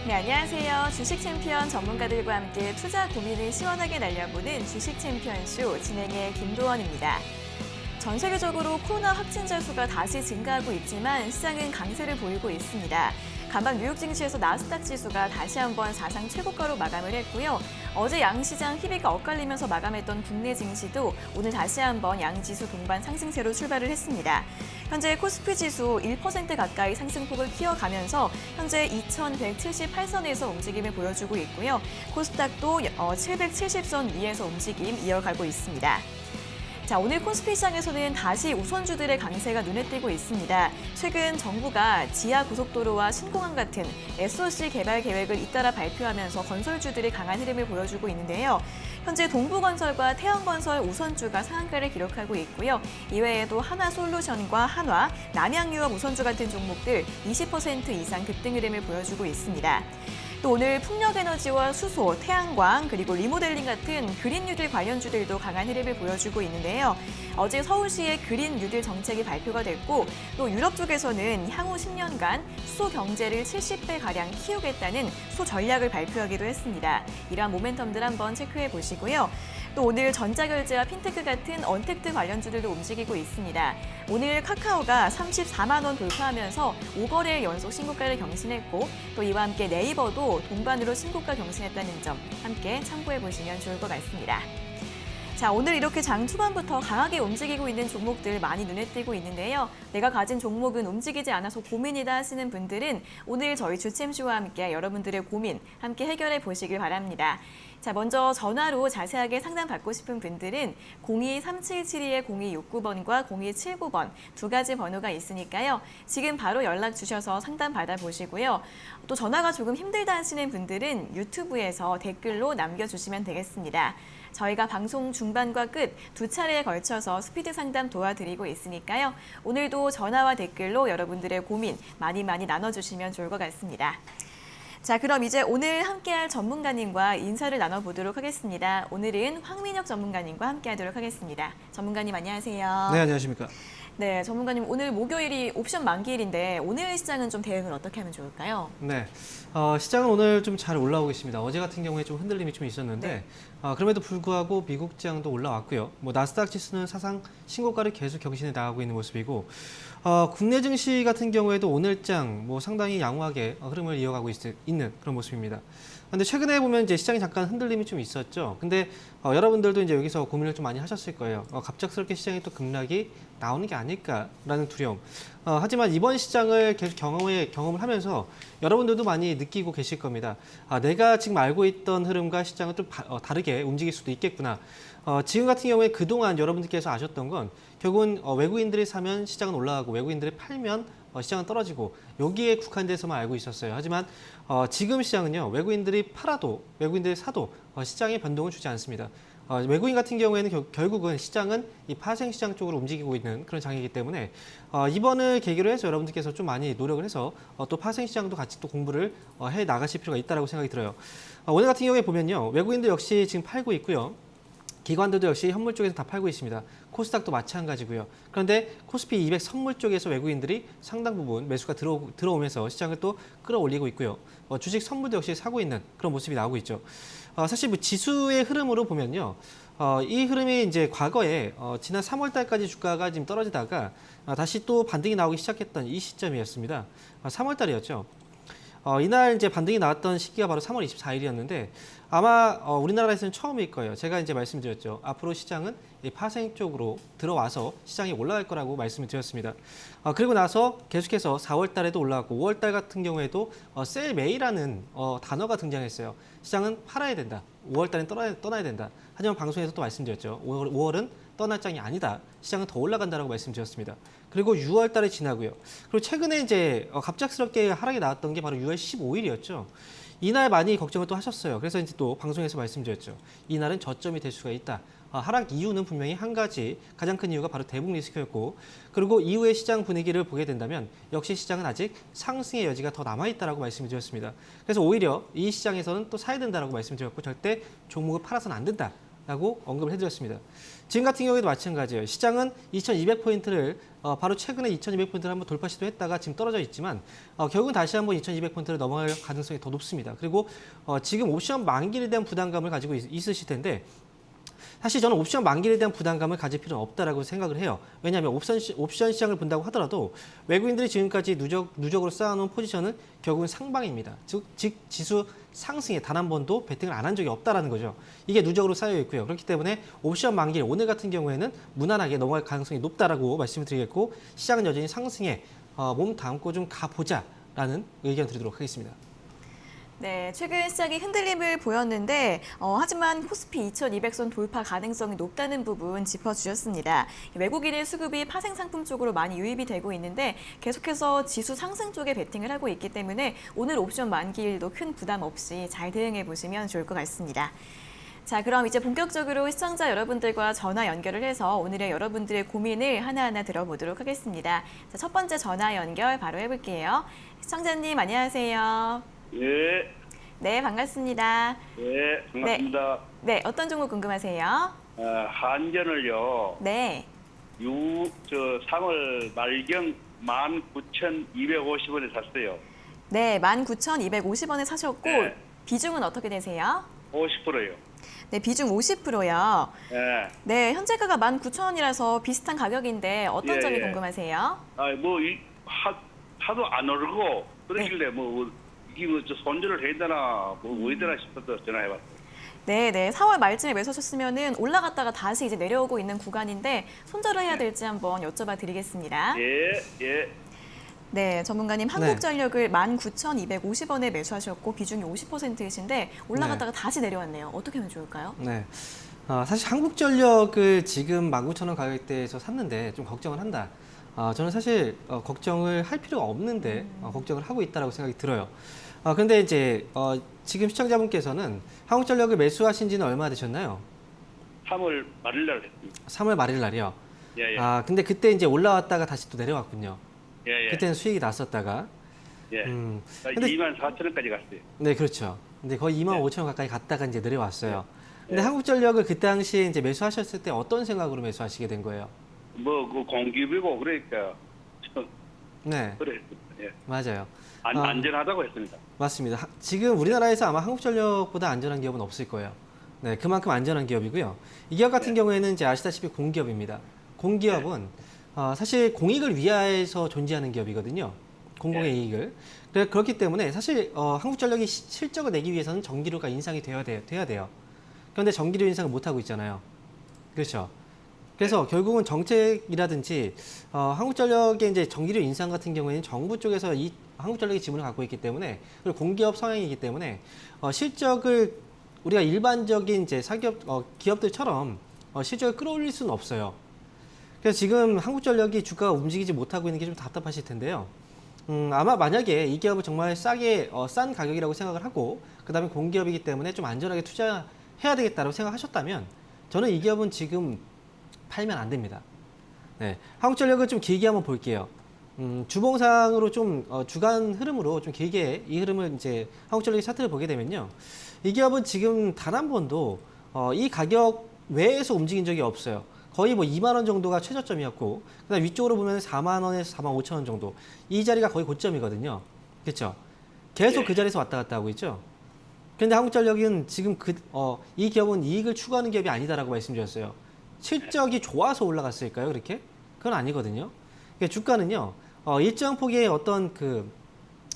네, 안녕하세요. 주식 챔피언 전문가들과 함께 투자 고민을 시원하게 날려보는 주식 챔피언쇼 진행의 김도원입니다. 전 세계적으로 코로나 확진자 수가 다시 증가하고 있지만 시장은 강세를 보이고 있습니다. 간밤 뉴욕 증시에서 나스닥 지수가 다시 한번 사상 최고가로 마감을 했고요. 어제 양시장 희비가 엇갈리면서 마감했던 국내 증시도 오늘 다시 한번 양지수 동반 상승세로 출발을 했습니다. 현재 코스피 지수 1% 가까이 상승폭을 키워가면서 현재 2178선에서 움직임을 보여주고 있고요. 코스닥도 770선 위에서 움직임 이어가고 있습니다. 자, 오늘 코스피 시장에서는 다시 우선주들의 강세가 눈에 띄고 있습니다. 최근 정부가 지하 고속도로와 신공항 같은 SOC 개발 계획을 잇따라 발표하면서 건설주들이 강한 흐름을 보여주고 있는데요. 현재 동부건설과 태양건설 우선주가 상한가를 기록하고 있고요. 이외에도 하나솔루션과 한화, 남양유업 우선주 같은 종목들 20% 이상 급등 흐름을 보여주고 있습니다. 또 오늘 풍력에너지와 수소, 태양광, 그리고 리모델링 같은 그린 뉴딜 관련주들도 강한 흐름을 보여주고 있는데요. 어제 서울시의 그린 뉴딜 정책이 발표가 됐고 또 유럽 쪽에서는 향후 10년간 수소 경제를 70배가량 키우겠다는 수 전략을 발표하기도 했습니다. 이러한 모멘텀들 한번 체크해 보시고요. 또 오늘 전자결제와 핀테크 같은 언택트 관련주들도 움직이고 있습니다. 오늘 카카오가 34만 원 돌파하면서 5거래일 연속 신고가를 경신했고 또 이와 함께 네이버도 동반으로 신고가 경신했다는 점 함께 참고해 보시면 좋을 것 같습니다. 자, 오늘 이렇게 장 초반부터 강하게 움직이고 있는 종목들 많이 눈에 띄고 있는데요. 내가 가진 종목은 움직이지 않아서 고민이다 하시는 분들은 오늘 저희 주챔쇼와 함께 여러분들의 고민 함께 해결해 보시길 바랍니다. 자, 먼저 전화로 자세하게 상담받고 싶은 분들은 02-3772-0269번과 0279번 두 가지 번호가 있으니까요. 지금 바로 연락 주셔서 상담 받아보시고요. 또 전화가 조금 힘들다 하시는 분들은 유튜브에서 댓글로 남겨주시면 되겠습니다. 저희가 방송 중반과 끝 두 차례에 걸쳐서 스피드 상담 도와드리고 있으니까요. 오늘도 전화와 댓글로 여러분들의 고민 많이 나눠주시면 좋을 것 같습니다. 자, 그럼 이제 오늘 함께할 전문가님과 인사를 나눠보도록 하겠습니다. 오늘은 황민혁 전문가님과 함께하도록 하겠습니다. 전문가님 안녕하세요. 네, 안녕하십니까. 네, 전문가님 오늘 목요일이 옵션 만기일인데 오늘 시장은 좀 대응을 어떻게 하면 좋을까요? 네, 시장은 오늘 좀 잘 올라오고 있습니다. 어제 같은 경우에 좀 흔들림이 좀 있었는데 네. 그럼에도 불구하고 미국 시장도 올라왔고요. 나스닥 지수는 사상 신고가를 계속 경신해 나가고 있는 모습이고 국내 증시 같은 경우에도 오늘장 상당히 양호하게 흐름을 이어가고 있는 그런 모습입니다. 근데 최근에 보면 이제 시장이 잠깐 흔들림이 좀 있었죠. 근데 여러분들도 이제 여기서 고민을 좀 많이 하셨을 거예요. 갑작스럽게 시장이 또 급락이 나오는 게 아닐까라는 두려움. 하지만 이번 시장을 계속 경험을 하면서 여러분들도 많이 느끼고 계실 겁니다. 내가 지금 알고 있던 흐름과 시장은 좀 다르게 움직일 수도 있겠구나. 지금 같은 경우에 그동안 여러분들께서 아셨던 건 결국은 외국인들이 사면 시장은 올라가고 외국인들이 팔면 시장은 떨어지고 여기에 국한돼서만 알고 있었어요. 하지만 지금 시장은요. 외국인들이 팔아도 외국인들이 사도 시장에 변동을 주지 않습니다. 외국인 같은 경우에는 결국은 시장은 이 파생시장 쪽으로 움직이고 있는 그런 장이기 때문에 이번을 계기로 해서 여러분들께서 좀 많이 노력을 해서 또 파생시장도 같이 또 공부를 해 나가실 필요가 있다고 생각이 들어요. 오늘 같은 경우에 보면요. 외국인들 역시 지금 팔고 있고요. 기관들도 역시 현물 쪽에서 다 팔고 있습니다. 코스닥도 마찬가지고요. 그런데 코스피 200 선물 쪽에서 외국인들이 상당 부분 매수가 들어오면서 시장을 또 끌어올리고 있고요. 주식 선물도 역시 사고 있는 그런 모습이 나오고 있죠. 사실 지수의 흐름으로 보면요. 이 흐름이 이제 과거에 지난 3월 달까지 주가가 지금 떨어지다가 다시 또 반등이 나오기 시작했던 이 시점이었습니다. 3월 달이었죠. 이날 이제 반등이 나왔던 시기가 바로 3월 24일이었는데 아마 우리나라에서는 처음일 거예요. 제가 이제 말씀드렸죠. 앞으로 시장은 이 파생 쪽으로 들어와서 시장이 올라갈 거라고 말씀을 드렸습니다. 그리고 나서 계속해서 4월 달에도 올라갔고 5월 달 같은 경우에도 셀 매이라는 단어가 등장했어요. 시장은 팔아야 된다. 5월 달엔 떠나야 된다. 하지만 방송에서 또 말씀드렸죠. 5월은 떠날 장이 아니다. 시장은 더 올라간다라고 말씀드렸습니다. 그리고 6월 달에 지나고요. 그리고 최근에 이제 갑작스럽게 하락이 나왔던 게 바로 6월 15일이었죠. 이날 많이 걱정을 또 하셨어요. 그래서 이제 또 방송에서 말씀드렸죠. 이날은 저점이 될 수가 있다. 하락 이유는 분명히 한 가지, 가장 큰 이유가 바로 대북 리스크였고, 그리고 이후의 시장 분위기를 보게 된다면 역시 시장은 아직 상승의 여지가 더 남아있다라고 말씀을 드렸습니다. 그래서 오히려 이 시장에서는 또 사야 된다라고 말씀드렸고 절대 종목을 팔아서는 안 된다. 라고 언급을 해드렸습니다. 지금 같은 경우에도 마찬가지예요. 시장은 2200포인트를 바로 최근에 2200포인트를 한번 돌파 시도했다가 지금 떨어져 있지만 결국은 다시 한번 2200포인트를 넘어갈 가능성이 더 높습니다. 그리고 지금 옵션 만기에 대한 부담감을 가지고 있으실 텐데 사실 저는 옵션 만기에 대한 부담감을 가질 필요는 없다라고 생각을 해요. 왜냐하면 옵션 시장을 본다고 하더라도 외국인들이 지금까지 누적으로 쌓아놓은 포지션은 결국은 상방입니다. 즉 지수 상승에 단 한 번도 베팅을 안 한 적이 없다라는 거죠. 이게 누적으로 쌓여 있고요. 그렇기 때문에 옵션 만기일 오늘 같은 경우에는 무난하게 넘어갈 가능성이 높다라고 말씀을 드리겠고 시장은 여전히 상승에 몸 담고 좀 가보자라는 의견 드리도록 하겠습니다. 네, 최근 시장이 흔들림을 보였는데 하지만 코스피 2200선 돌파 가능성이 높다는 부분 짚어주셨습니다. 외국인의 수급이 파생 상품 쪽으로 많이 유입이 되고 있는데 계속해서 지수 상승 쪽에 베팅을 하고 있기 때문에 오늘 옵션 만기일도 큰 부담 없이 잘 대응해 보시면 좋을 것 같습니다. 자, 그럼 이제 본격적으로 시청자 여러분들과 전화 연결을 해서 오늘의 여러분들의 고민을 하나하나 들어보도록 하겠습니다. 자, 첫 번째 전화 연결 바로 해볼게요. 시청자님 안녕하세요. 예, 네, 반갑습니다. 예, 반갑습니다. 네, 어떤 종목 궁금하세요? 한전을요, 네, 3월 말경 19,250원에 샀어요. 네, 19,250원에 사셨고 네. 비중은 어떻게 되세요? 50%요. 네, 비중 50%요. 예. 네, 현재가가 19,000원이라서 비슷한 가격인데 어떤 예, 점이 예. 궁금하세요? 하도 안 오르고, 그러길래 이게 손절을 해야 되나, 왜 되나 싶어서 전화해봤어요. 네, 4월 말쯤에 매수하셨으면은 올라갔다가 다시 이제 내려오고 있는 구간인데 손절을 해야 될지 한번 여쭤봐 드리겠습니다. 예. 네, 전문가님 한국전력을 19,250원에 매수하셨고 비중이 50%이신데 올라갔다가 다시 내려왔네요. 어떻게 하면 좋을까요? 네. 사실 한국전력을 지금 19,000원 가격대에서 샀는데 좀 걱정을 한다. 저는 사실 걱정을 할 필요가 없는데 걱정을 하고 있다고 생각이 들어요. 그런데 이제 지금 시청자분께서는 한국전력을 매수하신 지는 얼마나 되셨나요? 3월 말일날 했습니다. 3월 말일 날이요. 예. 근데 그때 이제 올라왔다가 다시 또 내려왔군요. 예. 그때는 수익이 났었다가. 예. 근데 24,000원까지 갔어요. 네, 그렇죠. 근데 거의 25,000원 가까이 갔다가 이제 내려왔어요. 근데 예. 한국전력을 그 당시에 이제 매수하셨을 때 어떤 생각으로 매수하시게 된 거예요? 그 공기업이고 그러니까 네, 그래. 예. 맞아요. 안전하다고 했습니다. 맞습니다. 지금 우리나라에서 아마 한국전력보다 안전한 기업은 없을 거예요. 네, 그만큼 안전한 기업이고요. 이 기업 같은 경우에는 이제 아시다시피 공기업입니다. 공기업은 사실 공익을 위하여서 존재하는 기업이거든요. 공공의 이익을. 그렇기 때문에 사실 한국전력이 실적을 내기 위해서는 전기료가 인상이 돼야 돼요. 그런데 전기료 인상을 못 하고 있잖아요. 그렇죠. 그래서 결국은 정책이라든지 한국전력의 이제 전기료 인상 같은 경우에는 정부 쪽에서 이 한국전력이 지분을 갖고 있기 때문에 그리고 공기업 성향이기 때문에 실적을 우리가 일반적인 이제 사기업 기업들처럼 실적을 끌어올릴 수는 없어요. 그래서 지금 한국전력이 주가가 움직이지 못하고 있는 게 좀 답답하실 텐데요. 아마 만약에 이 기업을 정말 싸게 싼 가격이라고 생각을 하고 그다음에 공기업이기 때문에 좀 안전하게 투자해야 되겠다고 생각하셨다면 저는 이 기업은 지금 팔면 안 됩니다. 네, 한국전력을 좀 길게 한번 볼게요. 주봉상으로 좀 주간 흐름으로 좀 길게 이 흐름을 이제 한국전력의 차트를 보게 되면요, 이 기업은 지금 단 한 번도 이 가격 외에서 움직인 적이 없어요. 거의 뭐 2만 원 정도가 최저점이었고, 그다음 위쪽으로 보면 4만 원에서 4만 5천 원 정도, 이 자리가 거의 고점이거든요. 그렇죠? 계속 그 자리에서 왔다 갔다 하고 있죠. 그런데 한국전력은 지금 이 기업은 이익을 추구하는 기업이 아니다라고 말씀드렸어요. 실적이 좋아서 올라갔을까요, 그렇게? 그건 아니거든요. 그러니까 주가는요, 일정 폭의 어떤 그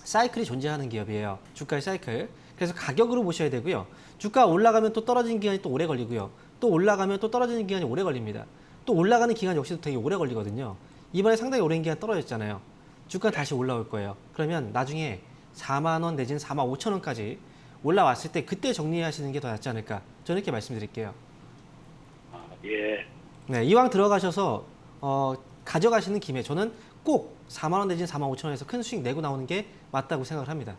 사이클이 존재하는 기업이에요. 주가의 사이클. 그래서 가격으로 보셔야 되고요. 주가 올라가면 또 떨어지는 기간이 또 오래 걸리고요. 또 올라가면 또 떨어지는 기간이 오래 걸립니다. 또 올라가는 기간 역시도 되게 오래 걸리거든요. 이번에 상당히 오랜 기간 떨어졌잖아요. 주가 다시 올라올 거예요. 그러면 나중에 4만 원 내지는 4만 5천 원까지 올라왔을 때 그때 정리하시는 게 더 낫지 않을까. 저는 이렇게 말씀드릴게요. 예. 네, 이왕 들어가셔서 가져가시는 김에 저는 꼭 4만 원 내지는 4만 5천 원에서 큰 수익 내고 나오는 게 맞다고 생각을 합니다.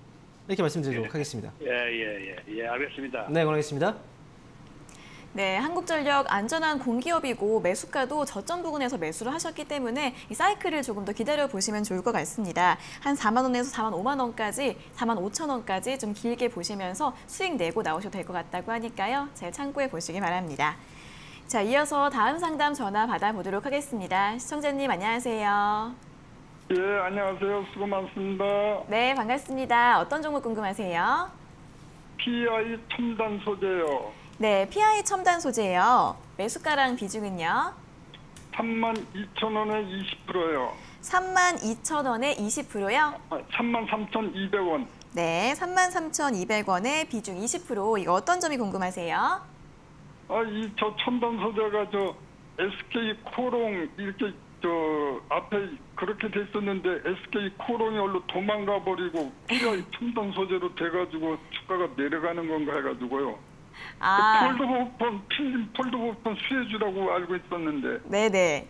이렇게 말씀드리도록 하겠습니다. 예, 알겠습니다. 네, 고맙습니다. 네, 한국전력 안전한 공기업이고 매수가도 저점 부근에서 매수를 하셨기 때문에 이 사이클을 조금 더 기다려 보시면 좋을 것 같습니다. 한 4만 원에서 4만 5만 원까지, 4만 5천 원까지 좀 길게 보시면서 수익 내고 나오셔도 될 것 같다고 하니까요. 잘 참고해 보시기 바랍니다. 자, 이어서 다음 상담 전화 받아보도록 하겠습니다. 시청자님 안녕하세요. 예, 안녕하세요. 수고 많습니다. 네, 반갑습니다. 어떤 종목 궁금하세요? PI 첨단 소재요. 네, PI 첨단 소재예요. 매수가랑 비중은요? 32,000원에 20%요. 32,000원에 20%요? 33,200원. 네, 33,200원에 비중 20%. 이거 어떤 점이 궁금하세요? 저 첨단 소재가 SK 코롱 이렇게 앞에 그렇게 돼 있었는데 SK 코롱이 얼로 도망가 버리고 PI 첨단 소재로 돼가지고 주가가 내려가는 건가 해가지고요. 아, 필름 폴더부폰 수혜주라고 알고 있었는데. 네네.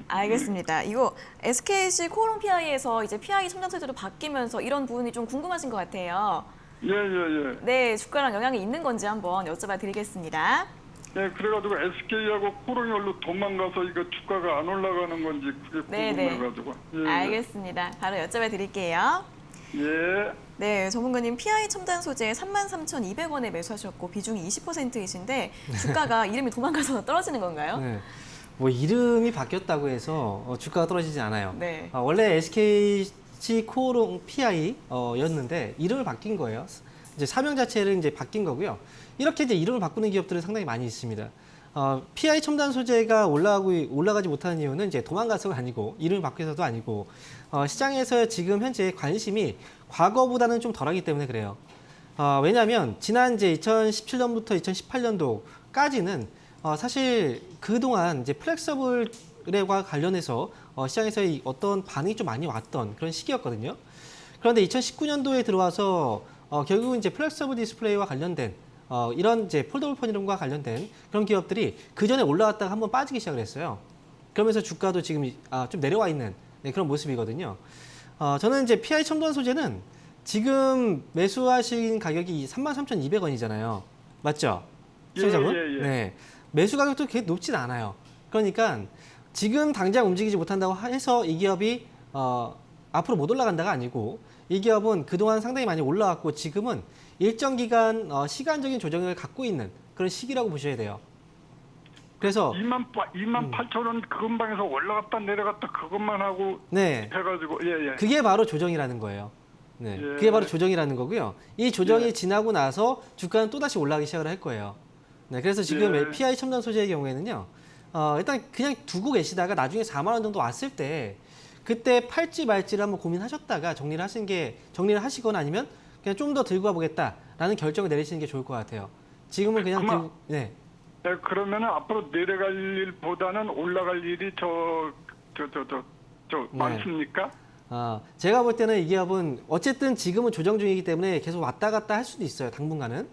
알겠습니다. 이거 SKC 코롱 PI에서 이제 PI 첨단 소재로 바뀌면서 이런 부분이 좀 궁금하신 것 같아요. 예. 네, 주가랑 영향이 있는 건지 한번 여쭤봐 드리겠습니다. 네, 그래가지고 SK하고 코롱이 얼로 도망가서 이거 주가가 안 올라가는 건지 그게 네네. 궁금해가지고. 예. 알겠습니다. 바로 여쭤봐 드릴게요. 예. 네, 전문가님 PI 첨단 소재 33,200원에 매수하셨고 비중이 20%이신데 주가가 이름이 도망가서 떨어지는 건가요? 네. 뭐 이름이 바뀌었다고 해서 주가가 떨어지지 않아요. 네. 원래 SKC 코오롱 PI였는데 이름을 바뀐 거예요. 이제 사명 자체를 이제 바뀐 거고요. 이렇게 이제 이름을 바꾸는 기업들은 상당히 많이 있습니다. PI 첨단 소재가 올라가지 못하는 이유는 이제 도망가서가 아니고 이름을 바뀌어서도 아니고 시장에서 지금 현재 관심이 과거보다는 좀 덜하기 때문에 그래요. 왜냐하면 지난 이제 2017년부터 2018년도까지는 사실 그동안 이제 플렉서블과 관련해서 시장에서 어떤 반응이 좀 많이 왔던 그런 시기였거든요. 그런데 2019년도에 들어와서 결국은 이제 플렉서블 디스플레이와 관련된 이런 이제 폴더블 폰 이름과 관련된 그런 기업들이 그 전에 올라왔다가 한번 빠지기 시작을 했어요. 그러면서 주가도 지금 좀 내려와 있는 그런 모습이거든요. 저는 이제 PI 첨단 소재는 지금 매수하신 가격이 33,200원이잖아요. 맞죠? 시청자분? 예. 네. 매수 가격도 그렇게 높진 않아요. 그러니까 지금 당장 움직이지 못한다고 해서 이 기업이 앞으로 못 올라간다가 아니고 이 기업은 그동안 상당히 많이 올라왔고 지금은 일정 기간 시간적인 조정을 갖고 있는 그런 시기라고 보셔야 돼요. 그래서 28,000원 그 근방에서 올라갔다 내려갔다 그것만 하고 네. 해가지고 예. 그게 바로 조정이라는 거예요. 네. 예. 그게 바로 조정이라는 거고요. 이 조정이 예. 지나고 나서 주가는 또다시 올라가기 시작을 할 거예요. 네. 그래서 지금 예. PI 첨단 소재의 경우에는요. 일단 그냥 두고 계시다가 나중에 4만 원 정도 왔을 때 그때 팔지 말지를 한번 고민하셨다가 정리를 하시거나 아니면 그냥 좀 더 들고 와보겠다라는 결정을 내리시는 게 좋을 것 같아요. 지금은 그냥 네, 그러면은 앞으로 내려갈 일보다는 올라갈 일이 네. 많습니까? 제가 볼 때는 이 기업은 어쨌든 지금은 조정 중이기 때문에 계속 왔다 갔다 할 수도 있어요. 당분간은.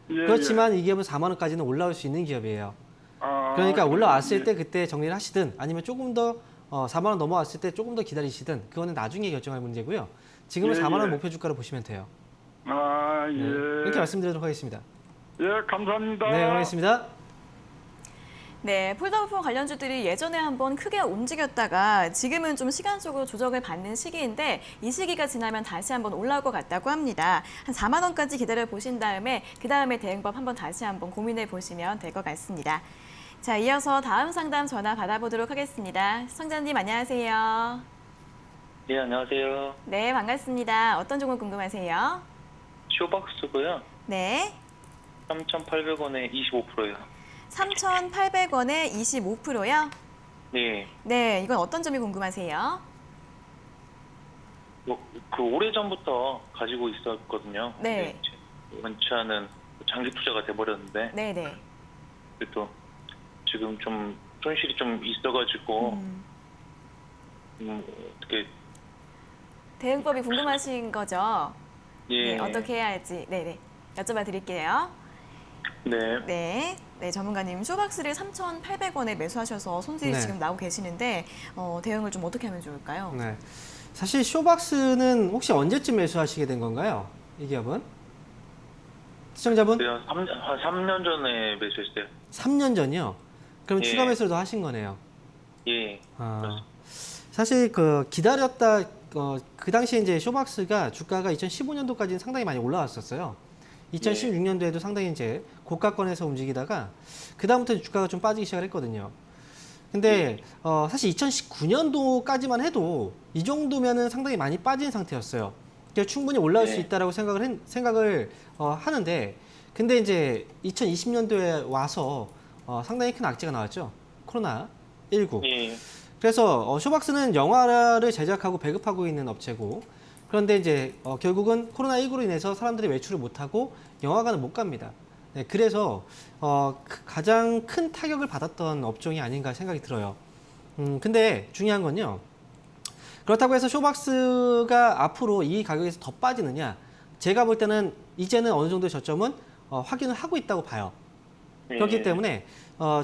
예, 그렇지만 이 기업은 4만 원까지는 올라올 수 있는 기업이에요. 아, 그러니까 올라왔을 예. 때 그때 정리를 하시든 아니면 조금 더 4만 원 넘어왔을 때 조금 더 기다리시든 그거는 나중에 결정할 문제고요. 지금은 예, 4만 원 예. 목표 주가로 보시면 돼요. 예. 네. 이렇게 말씀드리도록 하겠습니다. 예, 감사합니다. 네, 고맙습니다. 네, 폴더블폰 관련주들이 예전에 한번 크게 움직였다가 지금은 좀 시간적으로 조정을 받는 시기인데 이 시기가 지나면 다시 한번 올라올 것 같다고 합니다. 한 4만 원까지 기다려 보신 다음에 그 다음에 대응법 한번 다시 한번 고민해 보시면 될 것 같습니다. 자, 이어서 다음 상담 전화 받아보도록 하겠습니다. 시청자님 안녕하세요. 네, 안녕하세요. 네, 반갑습니다. 어떤 종목 궁금하세요? 쇼박스고요. 네, 3,800원에 25%요. 3,800원에 25%요? 네, 네, 이건 어떤 점이 궁금하세요? 그 오래전부터 가지고 있었거든요. 네. 근데 원치 않은 장기 투자가 돼버렸는데 네네. 그래도 지금 좀 손실이 좀 있어가지고 어떻게 대응법이 궁금하신 거죠? 예, 네, 어떻게 해야 할지 네네 여쭤봐 드릴게요. 네, 네, 전문가님 쇼박스를 3,800원에 매수하셔서 손실이 네. 지금 나오고 계시는데 대응을 좀 어떻게 하면 좋을까요? 네. 사실 쇼박스는 혹시 언제쯤 매수하시게 된 건가요? 이 기업은? 시청자분? 네, 한 3년 전에 매수했어요. 3년 전이요? 그럼 예. 추가 매수를 더 하신 거네요. 예. 아, 사실 그 기다렸다 그 당시에 이제 쇼박스가 주가가 2015년도까지는 상당히 많이 올라왔었어요. 2016년도에도 상당히 이제 고가권에서 움직이다가 그 다음부터 주가가 좀 빠지기 시작했거든요. 근데 사실 2019년도까지만 해도 이 정도면은 상당히 많이 빠진 상태였어요. 그러니까 충분히 올라올 수 네. 있다라고 생각을 하는데 근데 이제 2020년도에 와서 상당히 큰 악재가 나왔죠. 코로나 19. 예. 그래서 쇼박스는 영화를 제작하고 배급하고 있는 업체고 그런데 이제 결국은 코로나19로 인해서 사람들이 외출을 못하고 영화관을 못 갑니다. 네, 그래서 가장 큰 타격을 받았던 업종이 아닌가 생각이 들어요. 근데 중요한 건요. 그렇다고 해서 쇼박스가 앞으로 이 가격에서 더 빠지느냐? 제가 볼 때는 이제는 어느 정도 저점은 확인을 하고 있다고 봐요. 그렇기 때문에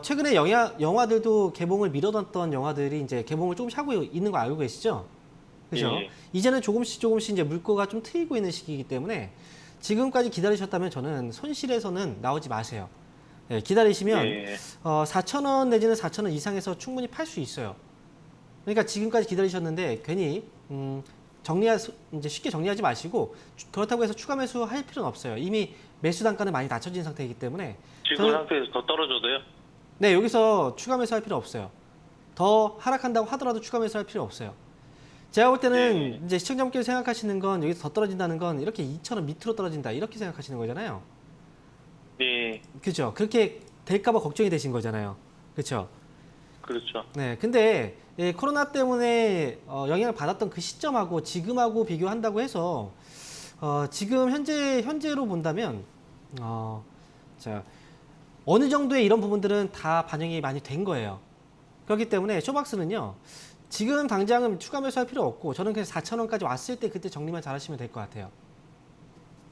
최근에 영화들도 개봉을 미뤄뒀던 영화들이 이제 개봉을 조금씩 하고 있는 거 알고 계시죠? 그죠? 예. 이제는 조금씩 이제 물꼬가 좀 트이고 있는 시기이기 때문에 지금까지 기다리셨다면 저는 손실에서는 나오지 마세요. 네, 기다리시면 예. 4,000원 내지는 4,000원 이상에서 충분히 팔 수 있어요. 그러니까 지금까지 기다리셨는데 괜히 이제 쉽게 정리하지 마시고 그렇다고 해서 추가 매수할 필요는 없어요. 이미 매수 단가는 많이 낮춰진 상태이기 때문에 지금 상태에서 더 떨어져도요? 네, 여기서 추가 매수할 필요 없어요. 더 하락한다고 하더라도 추가 매수할 필요 없어요. 제가 볼 때는 이제 시청자분께서 생각하시는 건 여기서 더 떨어진다는 건 이렇게 2,000원 밑으로 떨어진다 이렇게 생각하시는 거잖아요. 예. 그렇죠. 그렇게 될까봐 걱정이 되신 거잖아요. 그렇죠. 그렇죠. 네, 근데 코로나 때문에 영향을 받았던 그 시점하고 지금하고 비교한다고 해서 지금 현재로 본다면 자 어느 정도의 이런 부분들은 다 반영이 많이 된 거예요. 그렇기 때문에 쇼박스는요. 지금 당장은 추가 매수할 필요 없고 저는 그냥 4,000원까지 왔을 때 그때 정리만 잘하시면 될 것 같아요.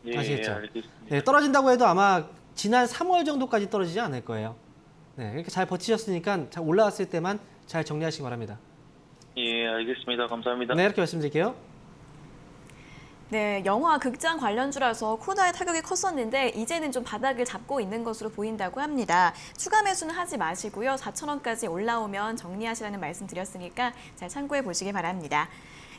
예. 아시겠죠? 알겠습니다. 네, 떨어진다고 해도 아마 지난 3월 정도까지 떨어지지 않을 거예요. 네, 이렇게 잘 버티셨으니까 잘 올라왔을 때만 잘 정리하시기 바랍니다. 예, 알겠습니다. 감사합니다. 네, 이렇게 말씀드릴게요. 네, 영화 극장 관련주라서 코로나의 타격이 컸었는데 이제는 좀 바닥을 잡고 있는 것으로 보인다고 합니다. 추가 매수는 하지 마시고요. 4,000원까지 올라오면 정리하시라는 말씀 드렸으니까 잘 참고해 보시기 바랍니다.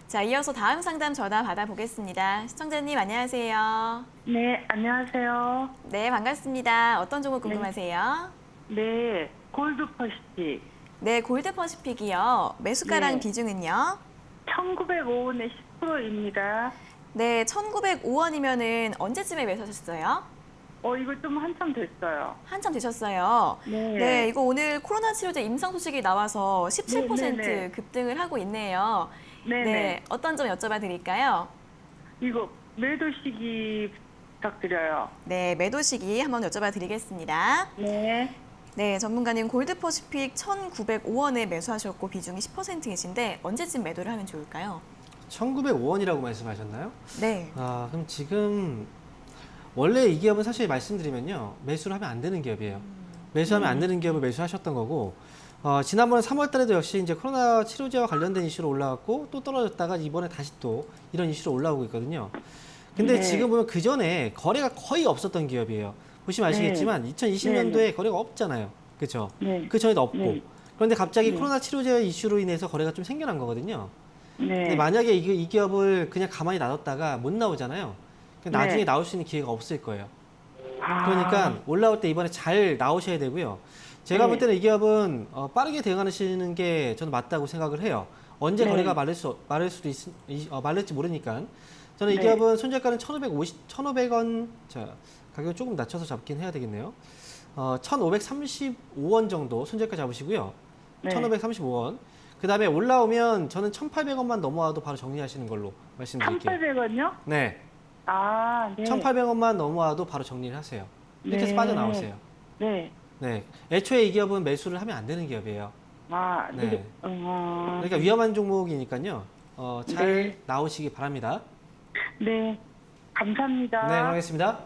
자, 이어서 다음 상담 전화 받아보겠습니다. 시청자님 안녕하세요. 네, 안녕하세요. 네, 반갑습니다. 어떤 종목 궁금하세요? 네, 골드퍼시픽. 네, 골드퍼시픽이요. 매수가랑 네. 비중은요? 1905원에 10%입니다. 네, 1,905원이면은 언제쯤에 매수하셨어요? 이거 좀 한참 됐어요. 한참 되셨어요. 네. 네, 이거 오늘 코로나 치료제 임상 소식이 나와서 17% 네. 급등을 하고 있네요. 네네. 네, 어떤 점 여쭤봐 드릴까요? 이거 매도 시기 부탁드려요. 네, 매도 시기 한번 여쭤봐 드리겠습니다. 네. 네, 전문가님 골드퍼시픽 1,905원에 매수하셨고 비중이 10%이신데 언제쯤 매도를 하면 좋을까요? 1,905원이라고 말씀하셨나요? 네. 그럼 지금 원래 이 기업은 사실 말씀드리면요. 매수를 하면 안 되는 기업이에요. 매수하면 안 되는 기업을 매수하셨던 거고 지난번 3월 달에도 역시 이제 코로나 치료제와 관련된 이슈로 올라왔고 또 떨어졌다가 이번에 다시 또 이런 이슈로 올라오고 있거든요. 근데 네. 지금 보면 그 전에 거래가 거의 없었던 기업이에요. 보시면 아시겠지만 2020년도에 거래가 없잖아요. 그렇죠? 네. 그 전에도 없고. 네. 그런데 갑자기 네. 코로나 치료제 이슈로 인해서 거래가 좀 생겨난 거거든요. 네. 근데 만약에 이 기업을 그냥 가만히 놔뒀다가 못 나오잖아요. 그럼 나중에 네. 나올 수 있는 기회가 없을 거예요. 아, 그러니까 올라올 때 이번에 잘 나오셔야 되고요. 제가 네. 볼 때는 이 기업은 빠르게 대응하시는 게 저는 맞다고 생각을 해요. 언제 네. 거래가 말릴지 모르니까. 저는 이 네. 기업은 손절가는 1,500원, 자, 가격을 조금 낮춰서 잡긴 해야 되겠네요. 1,535원 정도 손절가 잡으시고요. 네. 1,535원. 그 다음에 올라오면 저는 1,800원만 넘어와도 바로 정리하시는 걸로 말씀드릴게요. 1,800원요? 네. 아, 네. 1,800원만 넘어와도 바로 정리를 하세요. 이렇게 해서 네. 빠져나오세요. 네. 네. 애초에 이 기업은 매수를 하면 안 되는 기업이에요. 아, 네. 네. 그러니까 위험한 종목이니까요. 잘 네. 나오시기 바랍니다. 네. 감사합니다. 네, 알겠습니다.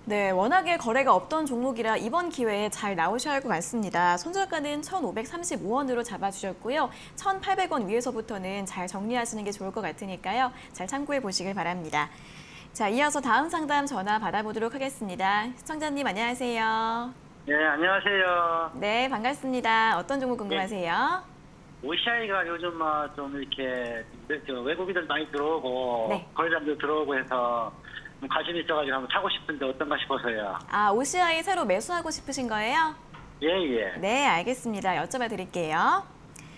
네, 워낙에 거래가 없던 종목이라 이번 기회에 잘 나오셔야 할 것 같습니다. 손절가는 1,535원으로 잡아주셨고요. 1,800원 위에서부터는 잘 정리하시는 게 좋을 것 같으니까요. 잘 참고해 보시길 바랍니다. 자, 이어서 다음 상담 전화 받아보도록 하겠습니다. 시청자님 안녕하세요. 네, 안녕하세요. 네, 반갑습니다. 어떤 종목 궁금하세요? OCI가 요즘 좀 이렇게 외국인들 많이 들어오고 네. 거래량도 들어오고 해서 좀 관심이 있어가지고 한번 사고 싶은데 어떤가 싶어서요. 아, OCI 새로 매수하고 싶으신 거예요? 예, 예. 네, 알겠습니다. 여쭤봐 드릴게요.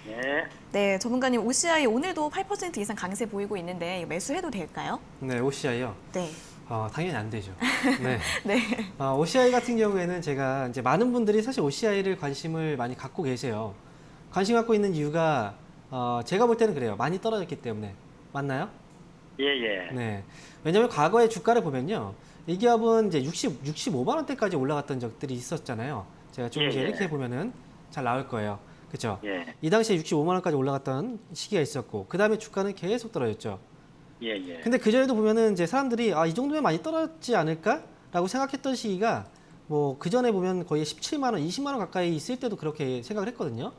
네. 네, 전문가님 OCI 오늘도 8% 이상 강세 보이고 있는데 이거 매수해도 될까요? 네, OCI요. 네. 당연히 안 되죠. 네. 네. OCI 같은 경우에는 제가 이제 많은 분들이 사실 OCI를 관심을 많이 갖고 계세요. 관심 갖고 있는 이유가 제가 볼 때는 그래요. 많이 떨어졌기 때문에. 맞나요? 예, 예. 네. 왜냐하면 과거의 주가를 보면요. 이 기업은 이제 65만 원대까지 올라갔던 적들이 있었잖아요. 제가 좀 이제 예, 예. 이렇게 보면은 잘 나올 거예요. 그렇죠? 예. 이 당시에 65만 원까지 올라갔던 시기가 있었고 그 다음에 주가는 계속 떨어졌죠. 예, 예. 근데 그 전에도 보면은 이제 사람들이 이 정도면 많이 떨어졌지 않을까라고 생각했던 시기가 뭐 그 전에 보면 거의 17만 원, 20만 원 가까이 있을 때도 그렇게 생각을 했거든요.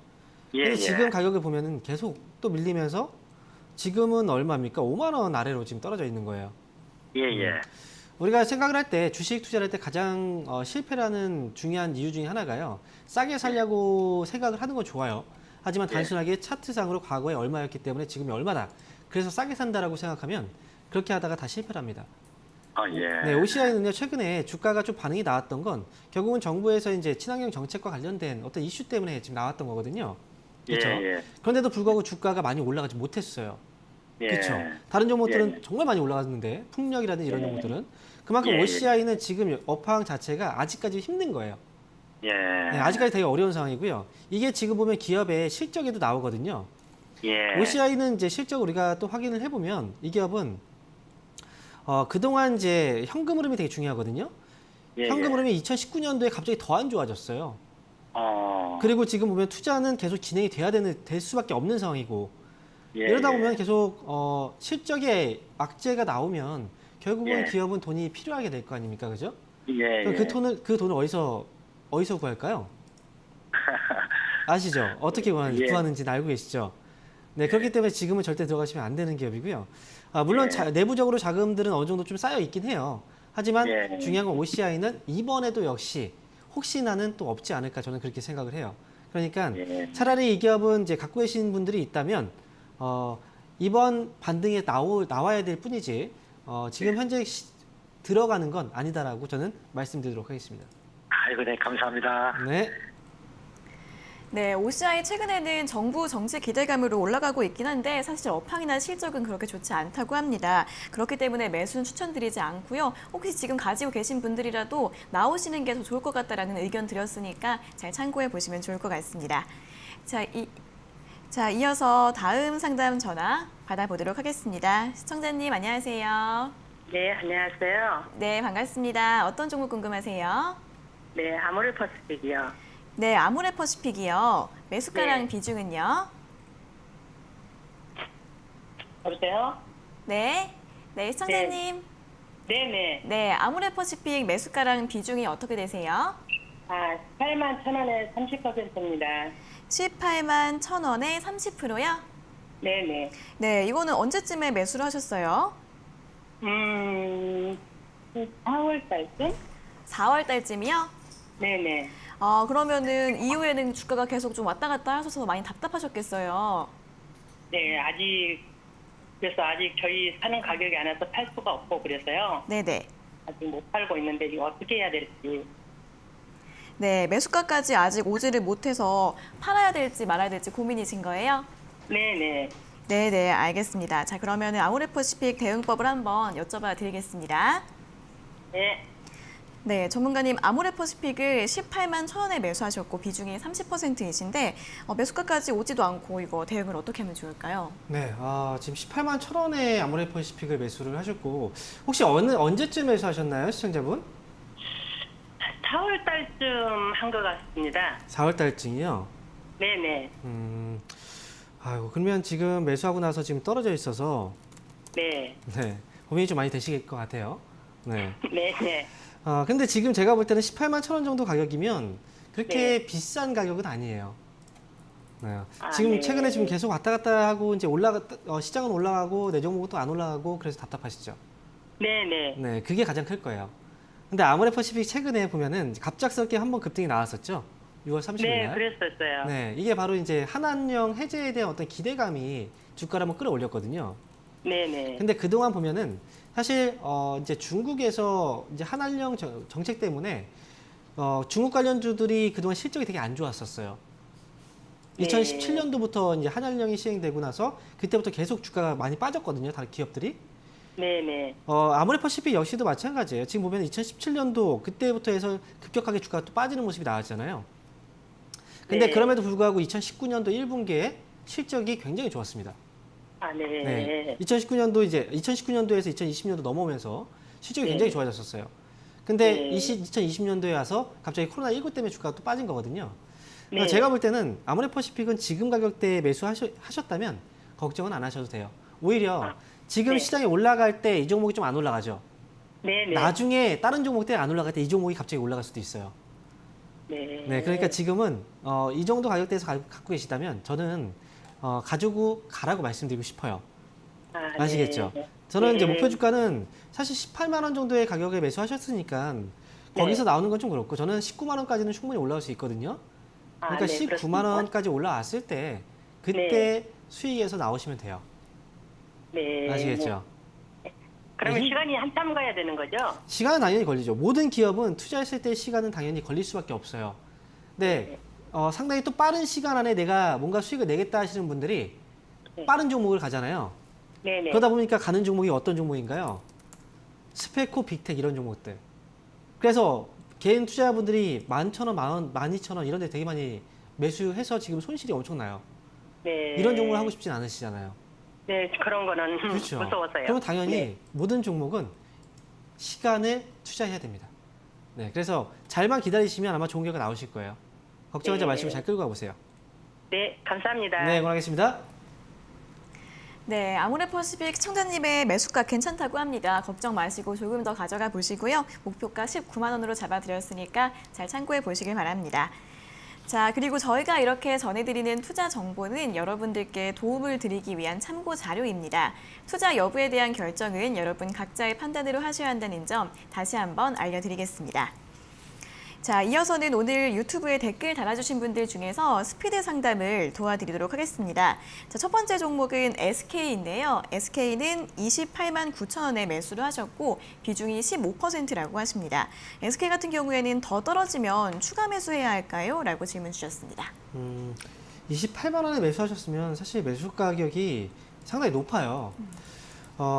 예, 근데 예. 지금 가격을 보면은 계속 또 밀리면서 지금은 얼마입니까? 5만 원 아래로 지금 떨어져 있는 거예요. 예, 예. 우리가 생각을 할 때 주식 투자를 할 때 가장 실패라는 중요한 이유 중에 하나가요. 싸게 살려고 생각을 하는 건 좋아요. 하지만 단순하게 차트상으로 과거에 얼마였기 때문에 지금이 얼마다. 그래서 싸게 산다라고 생각하면 그렇게 하다가 다 실패를 합니다. 예. 네, OCI는요, 최근에 주가가 좀 반응이 나왔던 건 결국은 정부에서 이제 친환경 정책과 관련된 어떤 이슈 때문에 지금 나왔던 거거든요. 그렇죠? 예, 예. 그런데도 불구하고 주가가 많이 올라가지 못했어요. 예. 그렇죠. 다른 종목들은 예. 정말 많이 올라갔는데 풍력이라든지 이런 예. 종목들은 그만큼 예, 예. OCI는 지금 업황 자체가 아직까지 힘든 거예요. 예. 네, 아직까지 되게 어려운 상황이고요. 이게 지금 보면 기업의 실적에도 나오거든요. 예. OCI는 이제 실적 우리가 또 확인을 해보면 이 기업은 그동안 이제 현금 흐름이 되게 중요하거든요. 예, 현금 예. 흐름이 2019년도에 갑자기 더 안 좋아졌어요. 어. 그리고 지금 보면 투자는 계속 진행이 될 수밖에 없는 상황이고 예, 이러다 예. 보면 계속 실적에 악재가 나오면 결국은 예. 기업은 돈이 필요하게 될 거 아닙니까, 그죠? 예, 그럼 예. 그 돈을 어디서 구할까요? 아시죠? 어떻게 예. 구하는지는 알고 계시죠? 네, 그렇기 때문에 지금은 절대 들어가시면 안 되는 기업이고요. 물론 예. 내부적으로 자금들은 어느 정도 좀 쌓여 있긴 해요. 하지만 예. 중요한 건 OCI는 이번에도 역시 혹시나는 또 없지 않을까 저는 그렇게 생각을 해요. 그러니까 예. 차라리 이 기업은 이제 갖고 계신 분들이 있다면 이번 반등에 나와야 될 뿐이지 지금 현재 들어가는 건 아니다라고 저는 말씀드리도록 하겠습니다. 아이고, 네, 감사합니다. 네. 네, OCI 최근에는 정부 정책 기대감으로 올라가고 있긴 한데 사실 업황이나 실적은 그렇게 좋지 않다고 합니다. 그렇기 때문에 매수는 추천드리지 않고요. 혹시 지금 가지고 계신 분들이라도 나오시는 게 더 좋을 것 같다라는 의견 드렸으니까 잘 참고해 보시면 좋을 것 같습니다. 자, 이어서 다음 상담 전화 받아보도록 하겠습니다. 시청자님 안녕하세요. 네, 안녕하세요. 네, 반갑습니다. 어떤 종목 궁금하세요? 네, 아모레퍼스픽이요. 네, 아모레퍼시픽이요. 매수가랑 네. 비중은요? 여보세요? 네. 네, 시청자님. 네네. 네, 아모레퍼시픽 매수가랑 비중이 어떻게 되세요? 8만 1,000원에 30%입니다. 18만 1,000원에 30%요? 네네. 네, 이거는 언제쯤에 매수를 하셨어요? 4월 달쯤? 4월 달쯤이요? 네네. 그러면은 이후에는 주가가 계속 좀 왔다 갔다 하셔서 많이 답답하셨겠어요. 네, 그래서 아직 저희 사는 가격이 안 와서 팔 수가 없고 그래서요. 네네. 아직 못 팔고 있는데 이거 어떻게 해야 될지. 네, 매수가까지 아직 오지를 못해서 팔아야 될지 말아야 될지 고민이신 거예요? 네네. 네네, 알겠습니다. 자, 그러면은 아모레퍼시픽 대응법을 한번 여쭤봐 드리겠습니다. 네. 네, 전문가님 아모레퍼시픽을 18만 1,000원에 매수하셨고 비중이 30%이신데 매수가까지 오지도 않고 이거 대응을 어떻게 하면 좋을까요? 네, 지금 18만 1,000원에 아모레퍼시픽을 매수를 하셨고 혹시 언제쯤 매수하셨나요, 시청자분? 4월 달쯤 한 것 같습니다. 4월 달쯤이요. 네네. 아이고, 그러면 지금 매수하고 나서 지금 떨어져 있어서 네. 네, 고민이 좀 많이 되실 것 같아요. 네. 네네. 근데 지금 제가 볼 때는 18만 1,000원 정도 가격이면 그렇게 비싼 가격은 아니에요. 네. 지금 네. 최근에 지금 계속 왔다 갔다 하고 이제 시장은 올라가고 내 종목은 또 안 올라가고 그래서 답답하시죠. 네네. 네, 그게 가장 클 거예요. 근데 아모레퍼시픽 최근에 보면은 갑작스럽게 한번 급등이 나왔었죠. 6월 30일 네, 날. 그랬었어요. 네, 이게 바로 이제 한한령 해제에 대한 어떤 기대감이 주가를 한번 끌어올렸거든요. 네네. 근데 그동안 보면은 사실 이제 중국에서 이제 한한령 정책 때문에 중국 관련주들이 그동안 실적이 되게 안 좋았었어요. 네. 2017년도부터 이제 한한령이 시행되고 나서 그때부터 계속 주가가 많이 빠졌거든요. 다른 기업들이. 네네. 아모레퍼시픽 역시도 마찬가지예요. 지금 보면 2017년도 그때부터 해서 급격하게 주가가 또 빠지는 모습이 나왔잖아요. 근데 네. 그럼에도 불구하고 2019년도 1분기에 실적이 굉장히 좋았습니다. 아, 네. 네. 2019년도에서 2020년도 넘어오면서 실적이 네. 굉장히 좋아졌었어요. 근데 네. 2020년도에 와서 갑자기 코로나19 때문에 주가가 또 빠진 거거든요. 그래서 네. 제가 볼 때는 아모레퍼시픽은 지금 가격대에 매수하셨다면 걱정은 안 하셔도 돼요. 오히려 지금 네. 시장이 올라갈 때 이 종목이 좀 안 올라가죠. 네네. 나중에 다른 종목 때문에 안 올라갈 때 이 종목이 갑자기 올라갈 수도 있어요. 네. 네, 그러니까 지금은 이 정도 가격대에서 갖고 계시다면 저는 가지고 가라고 말씀드리고 싶어요. 아, 아시겠죠? 네. 저는 이제 네. 목표 주가는 사실 18만 원 정도의 가격에 매수하셨으니까 거기서 나오는 건 좀 그렇고 저는 19만 원까지는 충분히 올라올 수 있거든요. 아, 그러니까 네, 19만 그렇습니다. 원까지 올라왔을 때 그때 네. 수익에서 나오시면 돼요. 네. 아시겠죠? 그러면 네. 시간이 한참 가야 되는 거죠? 시간은 당연히 걸리죠. 모든 기업은 투자했을 때 시간은 당연히 걸릴 수밖에 없어요. 근데 상당히 또 빠른 시간 안에 내가 뭔가 수익을 내겠다 하시는 분들이 네. 빠른 종목을 가잖아요. 네네. 그러다 보니까 가는 종목이 어떤 종목인가요? 스페코, 빅텍 이런 종목들. 그래서 개인 투자자분들이 11,000원, 12,000원 이런 데 되게 많이 매수해서 지금 손실이 엄청나요. 네. 이런 종목을 하고 싶진 않으시잖아요. 네, 그런 거는 그렇죠. 무서워서요. 그러면 당연히 네. 모든 종목은 시간을 투자해야 됩니다. 네, 그래서 잘만 기다리시면 아마 좋은 결과 나오실 거예요. 걱정하지 네. 마시고 잘 끌고 가보세요. 네, 감사합니다. 네, 응원하겠습니다. 네, 아모레퍼시픽 청자님의 매수가 괜찮다고 합니다. 걱정 마시고 조금 더 가져가 보시고요. 목표가 19만 원으로 잡아드렸으니까 잘 참고해 보시길 바랍니다. 자, 그리고 저희가 이렇게 전해드리는 투자 정보는 여러분들께 도움을 드리기 위한 참고 자료입니다. 투자 여부에 대한 결정은 여러분 각자의 판단으로 하셔야 한다는 점 다시 한번 알려드리겠습니다. 자, 이어서는 오늘 유튜브에 댓글 달아주신 분들 중에서 스피드 상담을 도와드리도록 하겠습니다. 자, 첫 번째 종목은 SK인데요. SK는 28만 9천 원에 매수를 하셨고 비중이 15%라고 하십니다. SK 같은 경우에는 더 떨어지면 추가 매수해야 할까요? 라고 질문 주셨습니다. 28만 원에 매수하셨으면 사실 매수 가격이 상당히 높아요.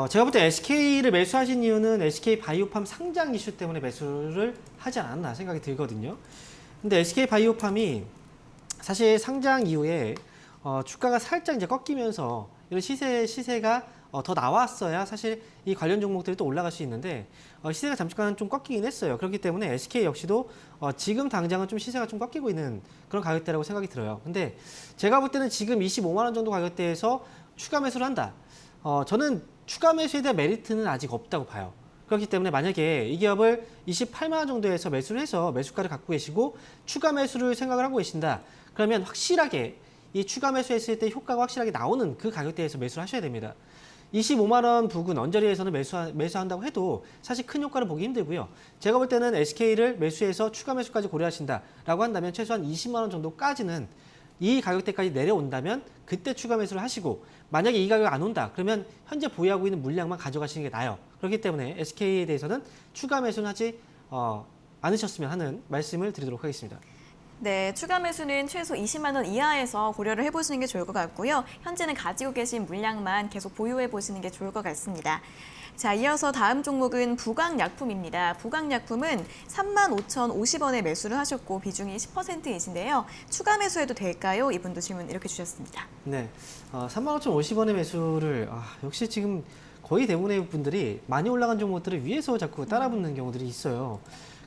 제가 볼 때 SK를 매수하신 이유는 SK 바이오팜 상장 이슈 때문에 매수를 하지 않았나 생각이 들거든요. 근데 SK 바이오팜이 사실 상장 이후에 주가가 살짝 이제 꺾이면서 이런 시세가 더 나왔어야 사실 이 관련 종목들이 또 올라갈 수 있는데 시세가 잠깐 좀 꺾이긴 했어요. 그렇기 때문에 SK 역시도 지금 당장은 좀 시세가 좀 꺾이고 있는 그런 가격대라고 생각이 들어요. 근데 제가 볼 때는 지금 25만 원 정도 가격대에서 추가 매수를 한다. 저는 추가 매수에 대한 메리트는 아직 없다고 봐요. 그렇기 때문에 만약에 이 기업을 28만 원 정도에서 매수를 해서 매수가를 갖고 계시고 추가 매수를 생각을 하고 계신다. 그러면 확실하게 이 추가 매수했을 때 효과가 확실하게 나오는 그 가격대에서 매수를 하셔야 됩니다. 25만 원 부근 언저리에서는 매수한다고 해도 사실 큰 효과를 보기 힘들고요. 제가 볼 때는 SK를 매수해서 추가 매수까지 고려하신다라고 한다면 최소한 20만 원 정도까지는 이 가격대까지 내려온다면 그때 추가 매수를 하시고 만약에 이 가격 안 온다 그러면 현재 보유하고 있는 물량만 가져가시는 게 나아요. 그렇기 때문에 SK에 대해서는 추가 매수는 하지 않으셨으면 하는 말씀을 드리도록 하겠습니다. 네, 추가 매수는 최소 20만 원 이하에서 고려를 해보시는 게 좋을 것 같고요. 현재는 가지고 계신 물량만 계속 보유해 보시는 게 좋을 것 같습니다. 자, 이어서 다음 종목은 부강약품입니다. 부강약품은 35,050원에 매수를 하셨고 비중이 10%이신데요. 추가 매수해도 될까요? 이분도 질문 이렇게 주셨습니다. 네, 35,050원의 매수를 역시 지금 거의 대부분의 분들이 많이 올라간 종목들을 위에서 자꾸 따라붙는 경우들이 있어요.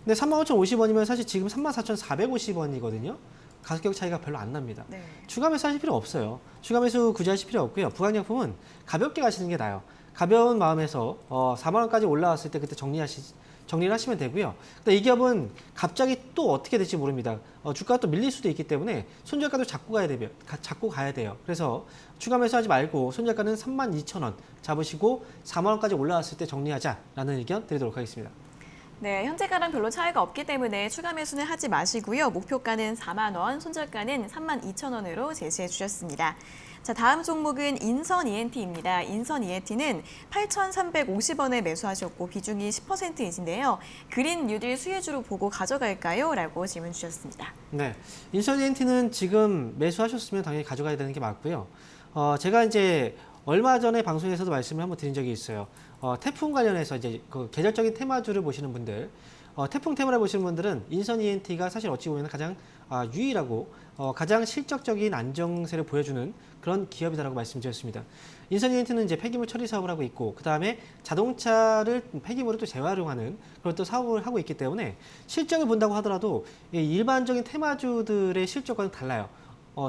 근데 35,050원이면 사실 지금 34,450원이거든요. 가격 차이가 별로 안 납니다. 네. 추가 매수 하실 필요 없어요. 추가 매수 굳이 하실 필요 없고요. 부강약품은 가볍게 가시는 게 나아요. 가벼운 마음에서 4만 원까지 올라왔을 때 그때 정리를 하시면 되고요. 근데 이 기업은 갑자기 또 어떻게 될지 모릅니다. 주가가 또 밀릴 수도 있기 때문에 손절가도 잡고 가야 돼요. 그래서 추가 매수하지 말고 손절가는 32,000원 잡으시고 4만 원까지 올라왔을 때 정리하자라는 의견 드리도록 하겠습니다. 네, 현재가랑 별로 차이가 없기 때문에 추가 매수는 하지 마시고요. 목표가는 4만 원, 손절가는 32,000원으로 제시해 주셨습니다. 자, 다음 종목은 인선 ENT입니다. 인선 ENT는 8,350원에 매수하셨고 비중이 10%이신데요. 그린 뉴딜 수혜주로 보고 가져갈까요? 라고 질문 주셨습니다. 네, 인서디엔티는 지금 매수하셨으면 당연히 가져가야 되는 게 맞고요. 제가 이제 얼마 전에 방송에서도 말씀을 한번 드린 적이 있어요. 태풍 관련해서 이제 그 계절적인 테마주를 보시는 분들, 태풍 테마를 보시는 분들은 인선 ENT가 사실 어찌 보면 가장 유일하고 가장 실적적인 안정세를 보여주는 그런 기업이다라고 말씀드렸습니다. 인선 ENT는 이제 폐기물 처리 사업을 하고 있고, 그 다음에 자동차를 폐기물을 또 재활용하는 그런 또 사업을 하고 있기 때문에 실적을 본다고 하더라도 이 일반적인 테마주들의 실적과는 달라요.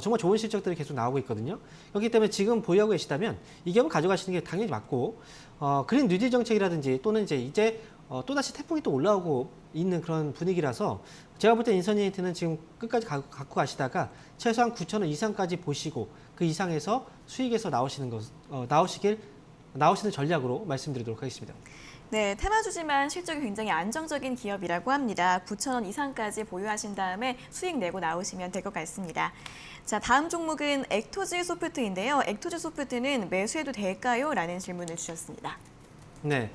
정말 좋은 실적들이 계속 나오고 있거든요. 그렇기 때문에 지금 보유하고 계시다면 이 기업을 가져가시는 게 당연히 맞고, 그린 뉴딜 정책이라든지 또는 이제 또다시 태풍이 또 올라오고 있는 그런 분위기라서 제가 볼 때 인선 ENT는 지금 끝까지 갖고 가시다가 최소한 9,000원 이상까지 보시고 그 이상에서 수익에서 나오시는 전략으로 말씀드리도록 하겠습니다. 네, 테마주지만 실적이 굉장히 안정적인 기업이라고 합니다. 9,000원 이상까지 보유하신 다음에 수익 내고 나오시면 될 것 같습니다. 자, 다음 종목은 액토즈 소프트인데요. 액토즈 소프트는 매수해도 될까요? 라는 질문을 주셨습니다. 네,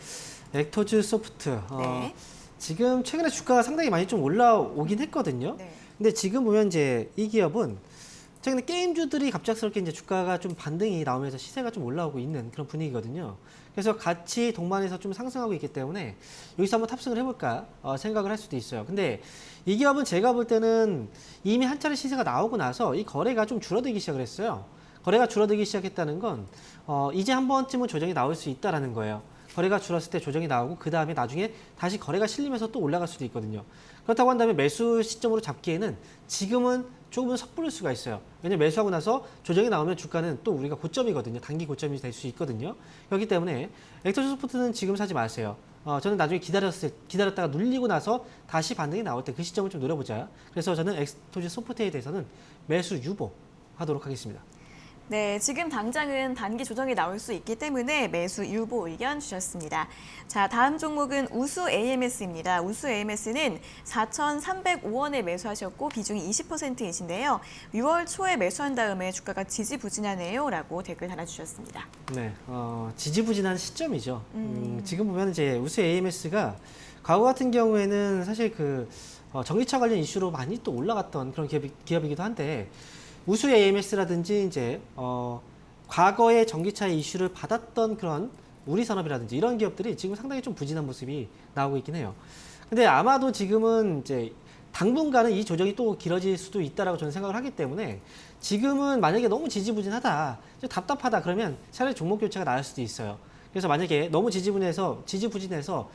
액토즈 소프트. 네. 지금 최근에 주가가 상당히 많이 좀 올라오긴 했거든요. 네. 근데 지금 보면 이제 이 기업은 최근에 게임주들이 갑작스럽게 이제 주가가 좀 반등이 나오면서 시세가 좀 올라오고 있는 그런 분위기거든요. 그래서 같이 동반해서 좀 상승하고 있기 때문에 여기서 한번 탑승을 해볼까 생각을 할 수도 있어요. 근데 이 기업은 제가 볼 때는 이미 한 차례 시세가 나오고 나서 이 거래가 좀 줄어들기 시작을 했어요. 거래가 줄어들기 시작했다는 건 이제 한 번쯤은 조정이 나올 수 있다라는 거예요. 거래가 줄었을 때 조정이 나오고 그 다음에 나중에 다시 거래가 실리면서 또 올라갈 수도 있거든요. 그렇다고 한다면 매수 시점으로 잡기에는 지금은 조금은 섣부를 수가 있어요. 왜냐면 매수하고 나서 조정이 나오면 주가는 또 우리가 고점이거든요. 단기 고점이 될 수 있거든요. 그렇기 때문에 액토즈 소프트는 지금 사지 마세요. 저는 나중에 기다렸다가 눌리고 나서 다시 반등이 나올 때 그 시점을 좀 노려보자. 그래서 저는 액토즈 소프트에 대해서는 매수 유보하도록 하겠습니다. 네, 지금 당장은 단기 조정이 나올 수 있기 때문에 매수 유보 의견 주셨습니다. 자, 다음 종목은 우수 AMS입니다. 우수 AMS는 4,305원에 매수하셨고 비중이 20%이신데요. 6월 초에 매수한 다음에 주가가 지지부진하네요. 라고 댓글 달아주셨습니다. 네, 지지부진한 시점이죠. 지금 보면 이제 우수 AMS가 과거 같은 경우에는 사실 그 전기차 관련 이슈로 많이 또 올라갔던 그런 기업이기도 한데 우수 AMS라든지 이제 과거에 전기차의 이슈를 받았던 그런 우리산업이라든지 이런 기업들이 지금 상당히 좀 부진한 모습이 나오고 있긴 해요. 근데 아마도 지금은 이제 당분간은 이 조정이 또 길어질 수도 있다라고 저는 생각을 하기 때문에 지금은 만약에 너무 지지부진하다, 답답하다 그러면 차라리 종목 교체가 나을 수도 있어요. 그래서 만약에 너무 지지부진해서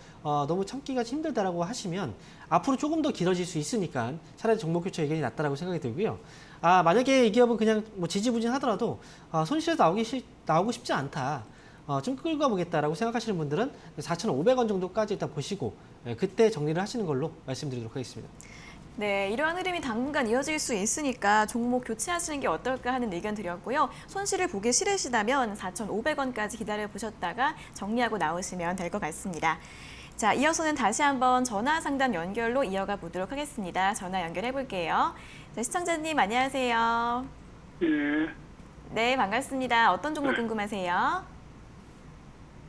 너무 참기가 힘들다라고 하시면 앞으로 조금 더 길어질 수 있으니까 차라리 종목 교체 의견이 낫다라고 생각이 들고요. 만약에 이 기업은 그냥 뭐 지지부진하더라도 손실에서 나오고 싶지 않다. 좀 끌고 가보겠다라고 생각하시는 분들은 4,500원 정도까지 일단 보시고 그때 정리를 하시는 걸로 말씀드리도록 하겠습니다. 네, 이러한 흐름이 당분간 이어질 수 있으니까 종목 교체하시는 게 어떨까 하는 의견 드렸고요. 손실을 보기 싫으시다면 4,500원까지 기다려보셨다가 정리하고 나오시면 될 것 같습니다. 자, 이어서는 다시 한번 전화 상담 연결로 이어가 보도록 하겠습니다. 전화 연결해 볼게요. 자, 시청자님 안녕하세요. 예. 네, 반갑습니다. 어떤 종목 궁금하세요?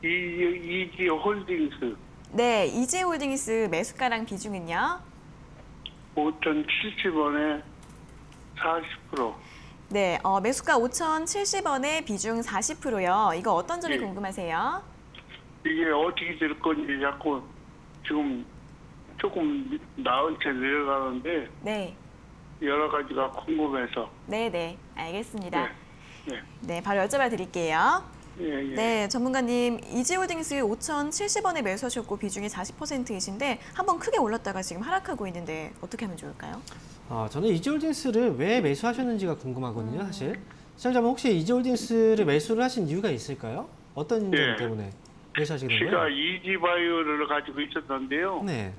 이지 홀딩스 네, 이지홀딩스 매수가랑 비중은요? 5,070원에 40%. 네, 매수가 5,070원에 비중 40%요. 이거 어떤 점이 네. 궁금하세요? 이게 어떻게 될 건지 자꾸 지금 조금 나은 채 내려가는데 네, 여러 가지가 궁금해서. 네, 알겠습니다. 네. 네, 바로 여쭤봐 드릴게요. 예. 네, 전문가님, 이지홀딩스 5,070원에 매수하셨고 비중이 40%이신데 한번 크게 올랐다가 지금 하락하고 있는데 어떻게 하면 좋을까요? 저는 이지홀딩스를 왜 매수하셨는지가 궁금하거든요, 사실. 시청자분 혹시 이지홀딩스를 매수를 하신 이유가 있을까요? 어떤 점 예. 때문에? 매수하시게 된 제가 거예요? 이지바이오를 가지고 있었는데요. 네.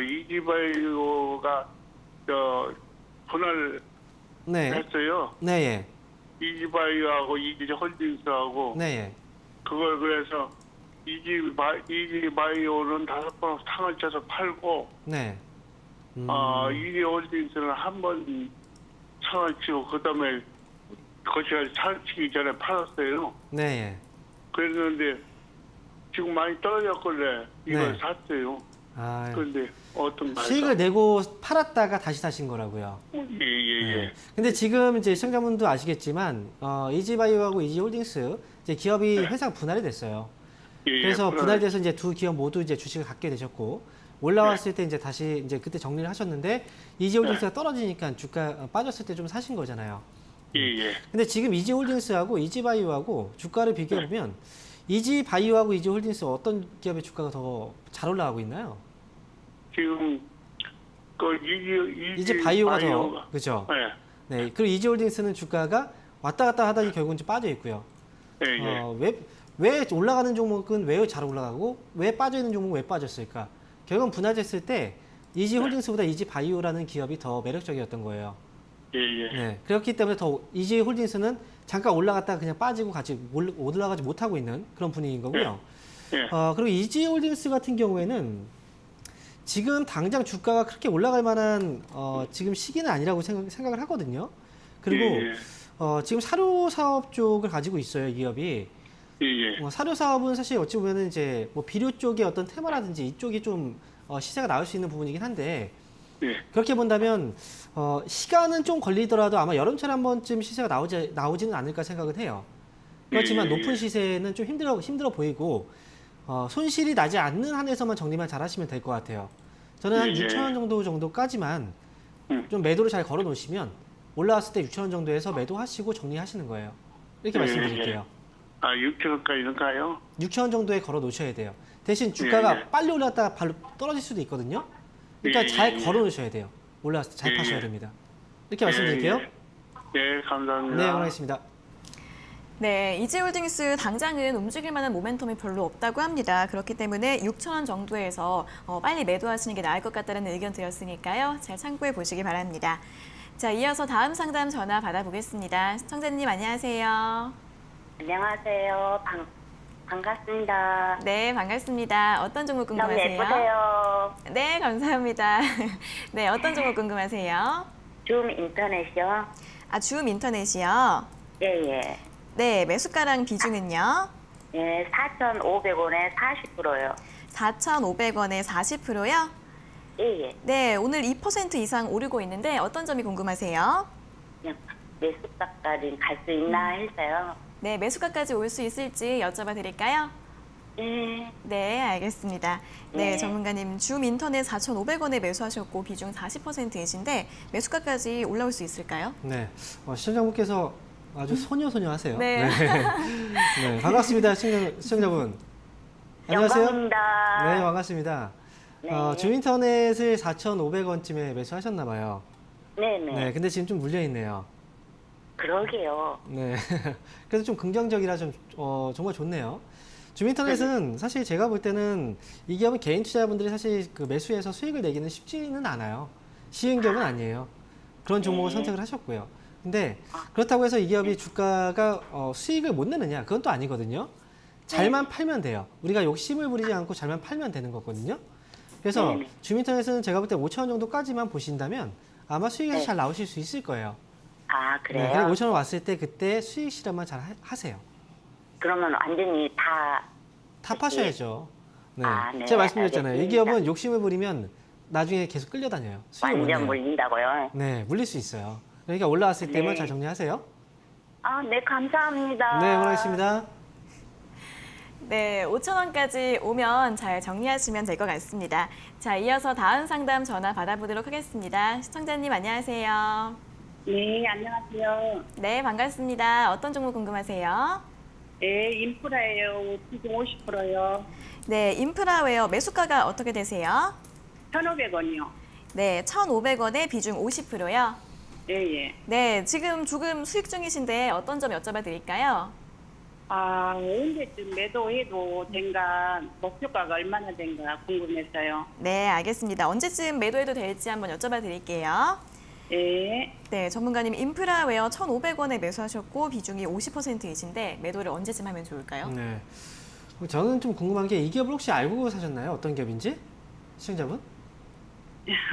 이지바이오가 분할 네. 했어요. 네, 예. 이지바이오하고 이지홀딩스하고 네, 예. 그걸 그래서 이지바이오는 5번 상을 쳐서 팔고 네. 이지홀딩스는 한 번 상을 치고 그다음에 거기가 상 치기 전에 팔았어요. 네, 예. 그랬는데 지금 많이 떨어졌길래 이걸 네. 샀어요. 아, 그런데 어떤가요? 수익을 내고 팔았다가 다시 사신 거라고요. 예예예. 네. 근데 지금 이제 시청자분도 아시겠지만 이지바이오하고 이지홀딩스 이제 기업이 회사가 분할이 됐어요. 예, 그래서 예, 분할돼서 이제 두 기업 모두 이제 주식을 갖게 되셨고 올라왔을 때 이제 다시 이제 그때 정리를 하셨는데 이지홀딩스가 떨어지니까 주가 빠졌을 때 좀 사신 거잖아요. 예예. 근데 지금 이지홀딩스하고 이지바이오하고 주가를 비교해 보면 이지바이오하고 이지홀딩스 어떤 기업의 주가가 더 잘 올라가고 있나요? 지금 그 이지바이오가 더 그죠? 예. 네. 그리고 이지홀딩스는 주가가 왔다 갔다 하다니 결국은 좀 빠져 있고요. 예. 왜 올라가는 종목은 왜 잘 올라가고 왜 빠져 있는 종목은 왜 빠졌을까? 결국은 분할됐을 때 이지홀딩스보다 이지바이오라는 기업이 더 매력적이었던 거예요. 예예. 네. 그렇기 때문에 더 이지홀딩스는 잠깐 올라갔다가 그냥 빠지고 같이 올라가지 못하고 있는 그런 분위기인 거고요. 예. 그리고 이지홀딩스 같은 경우에는 지금 당장 주가가 그렇게 올라갈 만한 지금 시기는 아니라고 생각을 하거든요. 그리고 예. 지금 사료 사업 쪽을 가지고 있어요, 이 기업이. 예예. 사료 사업은 사실 어찌 보면은 이제 뭐 비료 쪽의 어떤 테마라든지 이쪽이 좀 시세가 나올 수 있는 부분이긴 한데 예. 그렇게 본다면 시간은 좀 걸리더라도 아마 여름철에 한 번쯤 시세가 나오지는 않을까 생각은 해요. 그렇지만 예. 높은 시세는 좀 힘들어 보이고 손실이 나지 않는 한에서만 정리만 잘 하시면 될 것 같아요. 저는 한 예. 6,000원 정도까지만 좀 매도를 잘 걸어 놓으시면 올라왔을 때 6,000원 정도에서 매도하시고 정리하시는 거예요. 이렇게 말씀드릴게요. 6천원까지는 가요? 6,000원 정도에 걸어 놓으셔야 돼요. 대신 주가가 예. 빨리 올랐다가 바로 떨어질 수도 있거든요. 그러니까 예. 잘 걸어 놓으셔야 돼요. 올라왔을 때 잘 예. 파셔야 됩니다. 이렇게 말씀드릴게요. 예, 감사합니다. 네, 고맙습니다. 네, 이지홀딩스 당장은 움직일 만한 모멘텀이 별로 없다고 합니다. 그렇기 때문에 6,000원 정도에서 빨리 매도하시는 게 나을 것 같다는 의견 드렸으니까요. 잘 참고해 보시기 바랍니다. 자, 이어서 다음 상담 전화 받아보겠습니다. 시청자님 안녕하세요. 안녕하세요. 반갑습니다. 네, 반갑습니다. 어떤 종목 너무 궁금하세요? 예쁘세요. 네, 감사합니다. 네, 어떤 종목 궁금하세요? 줌 인터넷이요? 줌 인터넷이요? 예예. 네, 매수가랑 비중은요? 예, 4,500원에 40%요. 4,500원에 40%요? 예예. 네, 오늘 2% 이상 오르고 있는데 어떤 점이 궁금하세요? 그냥 매수가까지 갈 수 있나 해서요. 네, 매수가까지 올 수 있을지 여쭤봐 드릴까요? 예. 네, 알겠습니다. 네, 네. 전문가님 줌 인터넷 4,500원에 매수하셨고 비중 40%이신데 매수가까지 올라올 수 있을까요? 네, 시청자분께서 아주 소녀하세요. 네. 네, 반갑습니다, 시청자분. 안녕하세요. 영광입니다. 네, 반갑습니다. 네. 줌인터넷을 4,500원쯤에 매수하셨나 봐요. 네네. 네, 근데 지금 좀 물려 있네요. 그러게요. 네, 그래서 좀 긍정적이라 좀 정말 좋네요. 줌인터넷은 사실 제가 볼 때는 이 기업은 개인 투자자분들이 사실 그 매수해서 수익을 내기는 쉽지는 않아요. 쉬운 기업은 아니에요. 그런 종목을 선택을 하셨고요. 근데 그렇다고 해서 이 기업이 주가가 수익을 못 내느냐? 그건 또 아니거든요. 잘만 팔면 돼요. 우리가 욕심을 부리지 않고 잘만 팔면 되는 거거든요. 그래서 네네. 줌인터넷은 제가 볼 때 5,000원 정도까지만 보신다면 아마 수익에서 네. 잘 나오실 수 있을 거예요. 아, 그래요? 네, 그냥 5,000원 왔을 때 그때 수익 실험만 잘 하세요. 그러면 완전히 다 파셔야죠. 네. 아, 네, 제가 말씀드렸잖아요. 이 알겠습니다. 기업은 욕심을 부리면 나중에 계속 끌려다녀요. 수익을 못 완전 내요. 물린다고요? 네, 물릴 수 있어요. 그러니까 올라왔을 때만 네. 잘 정리하세요. 아, 네, 감사합니다. 네, 고맙습니다. 네, 5,000원까지 오면 잘 정리하시면 될 것 같습니다. 자, 이어서 다음 상담 전화 받아보도록 하겠습니다. 시청자님 안녕하세요. 네, 안녕하세요. 네, 반갑습니다. 어떤 종목 궁금하세요? 네, 인프라예요. 비중 50%요. 네, 인프라웨어 매수가가 어떻게 되세요? 1,500원이요. 네, 1,500원에 비중 50%요. 예, 예. 네, 지금 조금 수익 중이신데 어떤 점 여쭤봐 드릴까요? 언제쯤 매도해도 된가, 목표가가 얼마나 된가 궁금해서요. 네, 알겠습니다. 언제쯤 매도해도 될지 한번 여쭤봐 드릴게요. 예. 네, 전문가님 인프라웨어 1,500원에 매수하셨고 비중이 50%이신데 매도를 언제쯤 하면 좋을까요? 네. 저는 좀 궁금한 게 이 기업을 혹시 알고 사셨나요? 어떤 기업인지? 시청자분?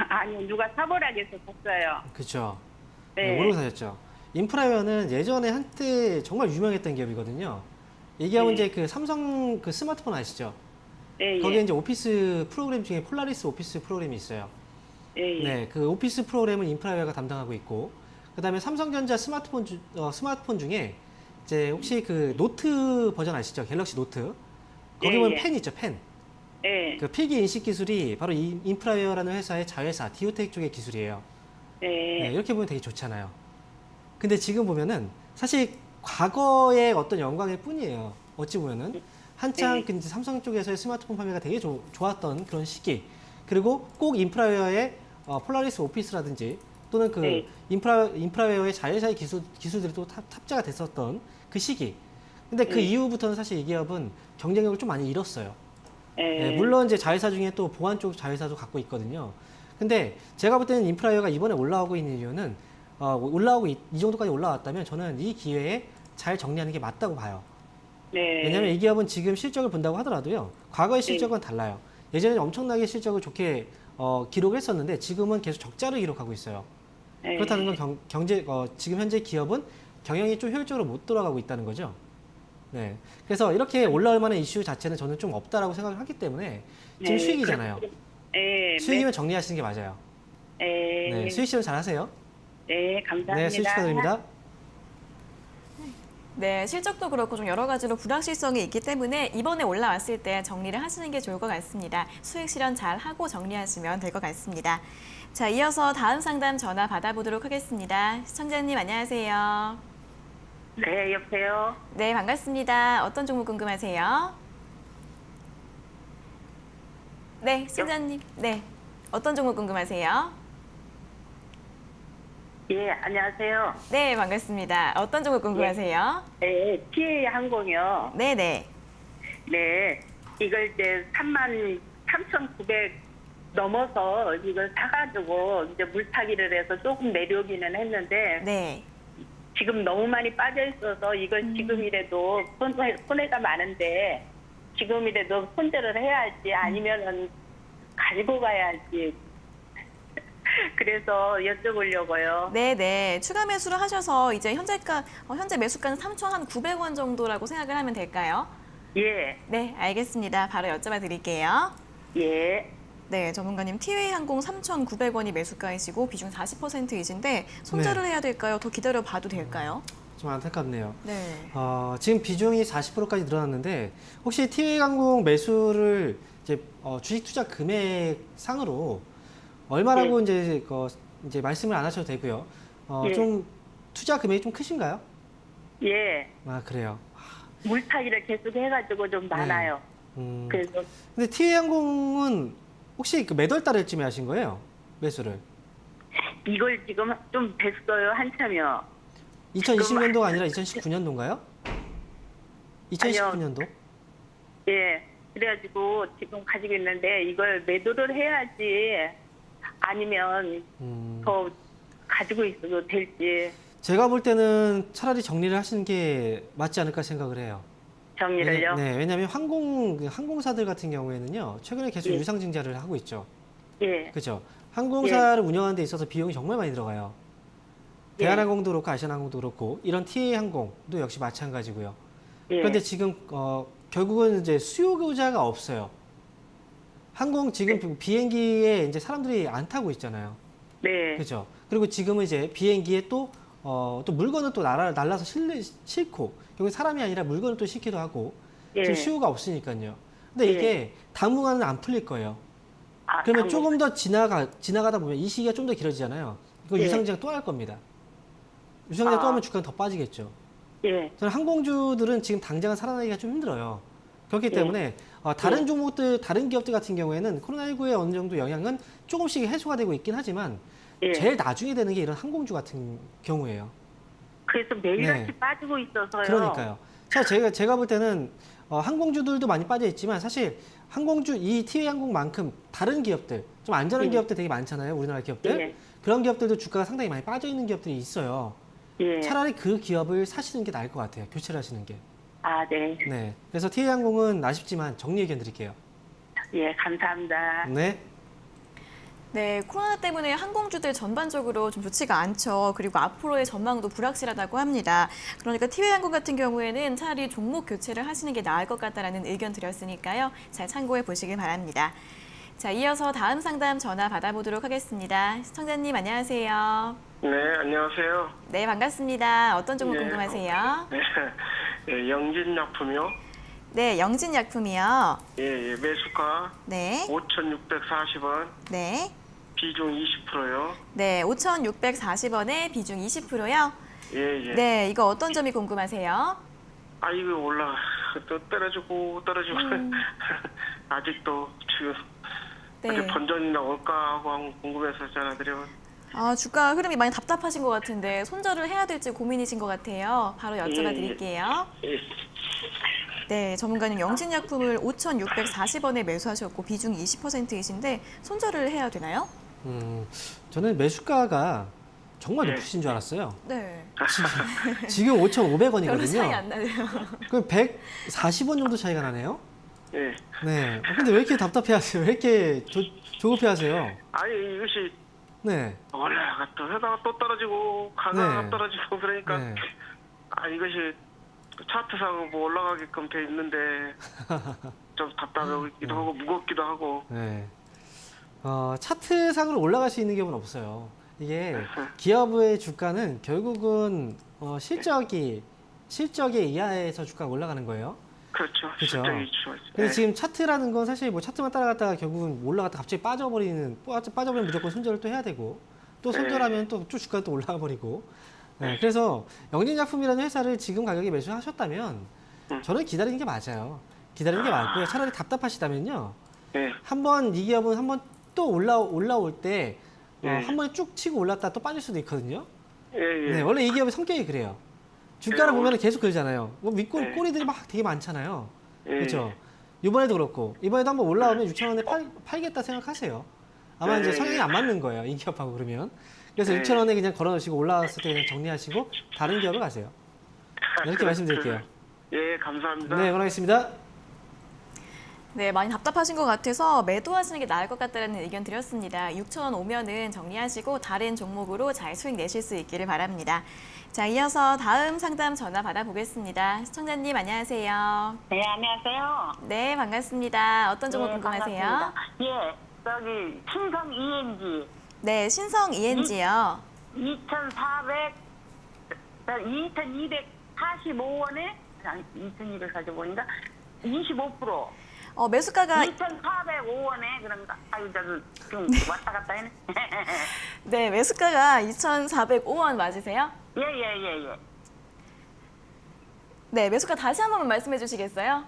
아니요, 누가 사보라고 해서 샀어요. 그렇죠. 네. 모르고 사셨죠. 인프라웨어는 예전에 한때 정말 유명했던 기업이거든요. 이 기업은 네. 이제 그 삼성 그 스마트폰 아시죠? 예, 거기에 예. 이제 오피스 프로그램 중에 폴라리스 오피스 프로그램이 있어요. 예, 예. 네, 그 오피스 프로그램은 인프라웨어가 담당하고 있고, 그다음에 삼성전자 스마트폰 중에 이제 혹시 그 노트 버전 아시죠? 갤럭시 노트. 거기 예, 보면 예. 펜 있죠, 펜. 예. 그 필기 인식 기술이 바로 이 인프라웨어라는 회사의 자회사 디오텍 쪽의 기술이에요. 예. 네, 이렇게 보면 되게 좋잖아요. 근데 지금 보면은 사실 과거의 어떤 영광일 뿐이에요. 어찌 보면은 한창 그 이제 삼성 쪽에서의 스마트폰 판매가 되게 좋았던 그런 시기. 그리고 꼭 인프라웨어의 폴라리스 오피스라든지 또는 그 네. 인프라웨어의 자회사의 기술들이 또 탑재가 됐었던 그 시기. 근데 그 이후부터는 사실 이 기업은 경쟁력을 좀 많이 잃었어요. 예. 네, 물론 이제 자회사 중에 또 보안 쪽 자회사도 갖고 있거든요. 근데 제가 볼 때는 인프라웨어가 이번에 올라오고 있는 이유는 이 정도까지 올라왔다면 저는 이 기회에 잘 정리하는 게 맞다고 봐요. 네. 왜냐하면 이 기업은 지금 실적을 본다고 하더라도요. 과거의 실적은 달라요. 예전에는 엄청나게 실적을 좋게 기록을 했었는데 지금은 계속 적자를 기록하고 있어요. 예. 그렇다는 건 지금 현재 기업은 경영이 좀 효율적으로 못 돌아가고 있다는 거죠. 네. 그래서 이렇게 올라올 만한 이슈 자체는 저는 좀 없다라고 생각을 하기 때문에 지금 네, 수익이잖아요. 예. 수익이면 정리하시는 게 맞아요. 예. 네. 수익 실현 잘 하세요. 네, 감사합니다. 네. 수익 축하드립니다. 네, 실적도 그렇고 좀 여러 가지로 불확실성이 있기 때문에 이번에 올라왔을 때 정리를 하시는 게 좋을 것 같습니다. 수익 실현 잘 하고 정리하시면 될 것 같습니다. 자, 이어서 다음 상담 전화 받아보도록 하겠습니다. 시청자님 안녕하세요. 네, 여보세요. 네, 반갑습니다. 어떤 종목 궁금하세요? 네, 시청자님. 네, 어떤 종목 궁금하세요? 예, 안녕하세요. 네, 반갑습니다. 어떤 종목 궁금하세요? 네, TA 항공이요. 네, 네. 네, 이걸 이제 33,900 넘어서 이걸 사가지고 이제 물타기를 해서 조금 내려오기는 했는데 네. 지금 너무 많이 빠져 있어서 이걸 지금이라도 손해가 많은데 지금이라도 손절을 해야 할지 아니면은 가지고 가야 할지 그래서 여쭤보려고요. 네네. 추가 매수를 하셔서 이제 현재 매수가는 3,900원 정도라고 생각을 하면 될까요? 예, 네, 알겠습니다. 바로 여쭤봐 드릴게요. 예. 네, 전문가님 티웨이항공 3,900원이 매수가이시고 비중 40%이신데 손절을 해야 될까요? 더 기다려 봐도 될까요? 좀 안타깝네요. 네. 지금 비중이 40%까지 늘어났는데 혹시 티웨이항공 매수를 이제 주식 투자 금액 상으로 얼마라고 이제 말씀을 안 하셔도 되고요. 예. 좀 투자 금액이 좀 크신가요? 예, 아, 그래요. 물타기를 계속 해가지고 좀 많아요. 그래서 근데 티웨이항공은 혹시 그 몇 월 달쯤에 하신 거예요? 매수를? 이걸 지금 좀 됐어요, 한참이요. 2020년도가 아니라 2019년도인가요? 2019년도? 예, 그래가지고 지금 가지고 있는데 이걸 매도를 해야지 아니면 더 가지고 있어도 될지 제가 볼 때는 차라리 정리를 하시는 게 맞지 않을까 생각을 해요. 정리를요. 네, 왜냐하면 항공사들 같은 경우에는요, 최근에 계속 예. 유상 증자를 하고 있죠. 예, 그렇죠. 항공사를 운영하는 데 있어서 비용이 정말 많이 들어가요. 예. 대한항공도 그렇고 아시아나항공도 그렇고 이런 TA항공도 역시 마찬가지고요. 예. 그런데 지금 결국은 이제 수요자가 없어요. 지금 비행기에 이제 사람들이 안 타고 있잖아요. 네, 그렇죠. 그리고 지금은 이제 비행기에 또 물건을 또 날라서 싣고 결국 사람이 아니라 물건을 또 싣기도 하고 예. 지금 수요가 없으니까요. 근데 이게 당분간은 안 풀릴 거예요. 아, 그러면 당분- 조금 더 지나가다 보면 이 시기가 좀 더 길어지잖아요. 이거 예. 유상증자 또 할 겁니다. 유상증자 또 아. 하면 주가는 더 빠지겠죠. 예, 저는 항공주들은 지금 당장은 살아나기가 좀 힘들어요. 그렇기 때문에 다른 종목들, 다른 기업들 같은 경우에는 코로나19의 어느 정도 영향은 조금씩 해소가 되고 있긴 하지만 예. 제일 나중에 되는 게 이런 항공주 같은 경우예요. 그래서 매일같이 네. 빠지고 있어서요. 그러니까요. 제가 볼 때는 항공주들도 많이 빠져 있지만 사실 항공주 이 티웨이항공만큼 다른 기업들 좀 안전한 기업들 되게 많잖아요. 우리나라 기업들. 예. 그런 기업들도 주가가 상당히 많이 빠져 있는 기업들이 있어요. 예. 차라리 그 기업을 사시는 게 나을 것 같아요. 교체를 하시는 게. 아, 네. 네. 그래서 티웨이항공은 아쉽지만 정리 의견 드릴게요. 예, 감사합니다. 네. 네, 코로나 때문에 항공주들 전반적으로 좀 좋지가 않죠. 그리고 앞으로의 전망도 불확실하다고 합니다. 그러니까 티웨이항공 같은 경우에는 차라리 종목 교체를 하시는 게 나을 것 같다라는 의견 드렸으니까요. 잘 참고해 보시길 바랍니다. 자, 이어서 다음 상담 전화 받아보도록 하겠습니다. 시청자님 안녕하세요. 네, 안녕하세요. 네, 반갑습니다. 어떤 종목 예. 궁금하세요? 네, 예, 영진약품이요. 네, 영진약품이요. 예, 매수가 네, 5,640원, 네. 비중 20%요. 네, 5,640원에 비중 20%요. 예, 예. 네, 이거 어떤 점이 궁금하세요? 아, 이거 올라, 또 떨어지고, 아직도 지금, 어디 네. 번전이 나올까 하고 한번 궁금해서 전화드려요. 아, 주가 흐름이 많이 답답하신 것 같은데 손절을 해야 될지 고민이신 것 같아요. 바로 여쭤봐 드릴게요. 예. 네, 전문가님 영진약품을 5,640원에 매수하셨고 비중이 20%이신데 손절을 해야 되나요? 저는 매수가가 정말 네. 높으신 줄 알았어요. 네, 지금 별로 5,500원이거든요. 차이 안 나네요. 그럼 140원 정도 차이가 나네요. 예. 네. 근데 왜 이렇게 답답해하세요? 왜 이렇게 조급해하세요? 아니, 이것이 네. 올라가 또 하다가 또 떨어지고, 가다가 네. 떨어지고, 그러니까, 네. 아, 이것이 차트상 뭐 올라가게끔 돼 있는데, 좀 답답하기도 하고, 무겁기도 하고, 네. 차트상으로 올라갈 수 있는 기업은 없어요. 이게 기업의 주가는 결국은 실적의 이하에서 주가가 올라가는 거예요. 그렇죠. 그렇죠. 실적이 중요하죠. 근데 네. 지금 차트라는 건 사실 뭐 차트만 따라갔다가 결국은 올라갔다 갑자기 빠져버리면 무조건 손절을 또 해야 되고 또 손절하면 또 쭉 주가가 또 올라가 버리고. 네, 그래서 영진약품이라는 회사를 지금 가격에 매수하셨다면 저는 기다리는 게 맞아요. 기다리는 게 맞고요. 차라리 답답하시다면요. 네. 한번 이 기업은 한번 또 올라올 때 네. 한 번에 쭉 치고 올랐다 또 빠질 수도 있거든요. 예, 예. 네, 원래 이 기업의 성격이 그래요. 주가를 네, 보면 계속 그러잖아요. 뭐 네. 꼬리들이 막 되게 많잖아요. 예. 그렇죠. 이번에도 그렇고 이번에도 한번 올라오면 6,000원에 팔겠다 생각하세요. 아마 네. 이제 성향이 안 맞는 거예요. 이 기업하고 그러면. 그래서 네. 6,000원에 그냥 걸어놓으시고 올라왔을 때 그냥 정리하시고 다른 기업을 가세요. 이렇게 말씀드릴게요. 예, 감사합니다. 네, 고맙습니다. 네, 많이 답답하신 것 같아서 매도하시는 게 나을 것 같다는 의견 드렸습니다. 6,000원 오면은 정리하시고 다른 종목으로 잘 수익 내실 수 있기를 바랍니다. 자, 이어서 다음 상담 전화 받아보겠습니다. 시청자님 안녕하세요. 네, 안녕하세요. 네, 반갑습니다. 어떤 종목 네, 궁금하세요? 반갑습니다. 예, 저기 신성 ENG 네, 신성 ENG요. 2,245원에 아니 2,245원인가 25%. 매수가가 2,405원에 그런가? 아유, 저도 좀 왔다 갔다 했네. 네, 매수가가 2,405원 맞으세요? 예. 네, 매수가 다시 한 번만 말씀해 주시겠어요?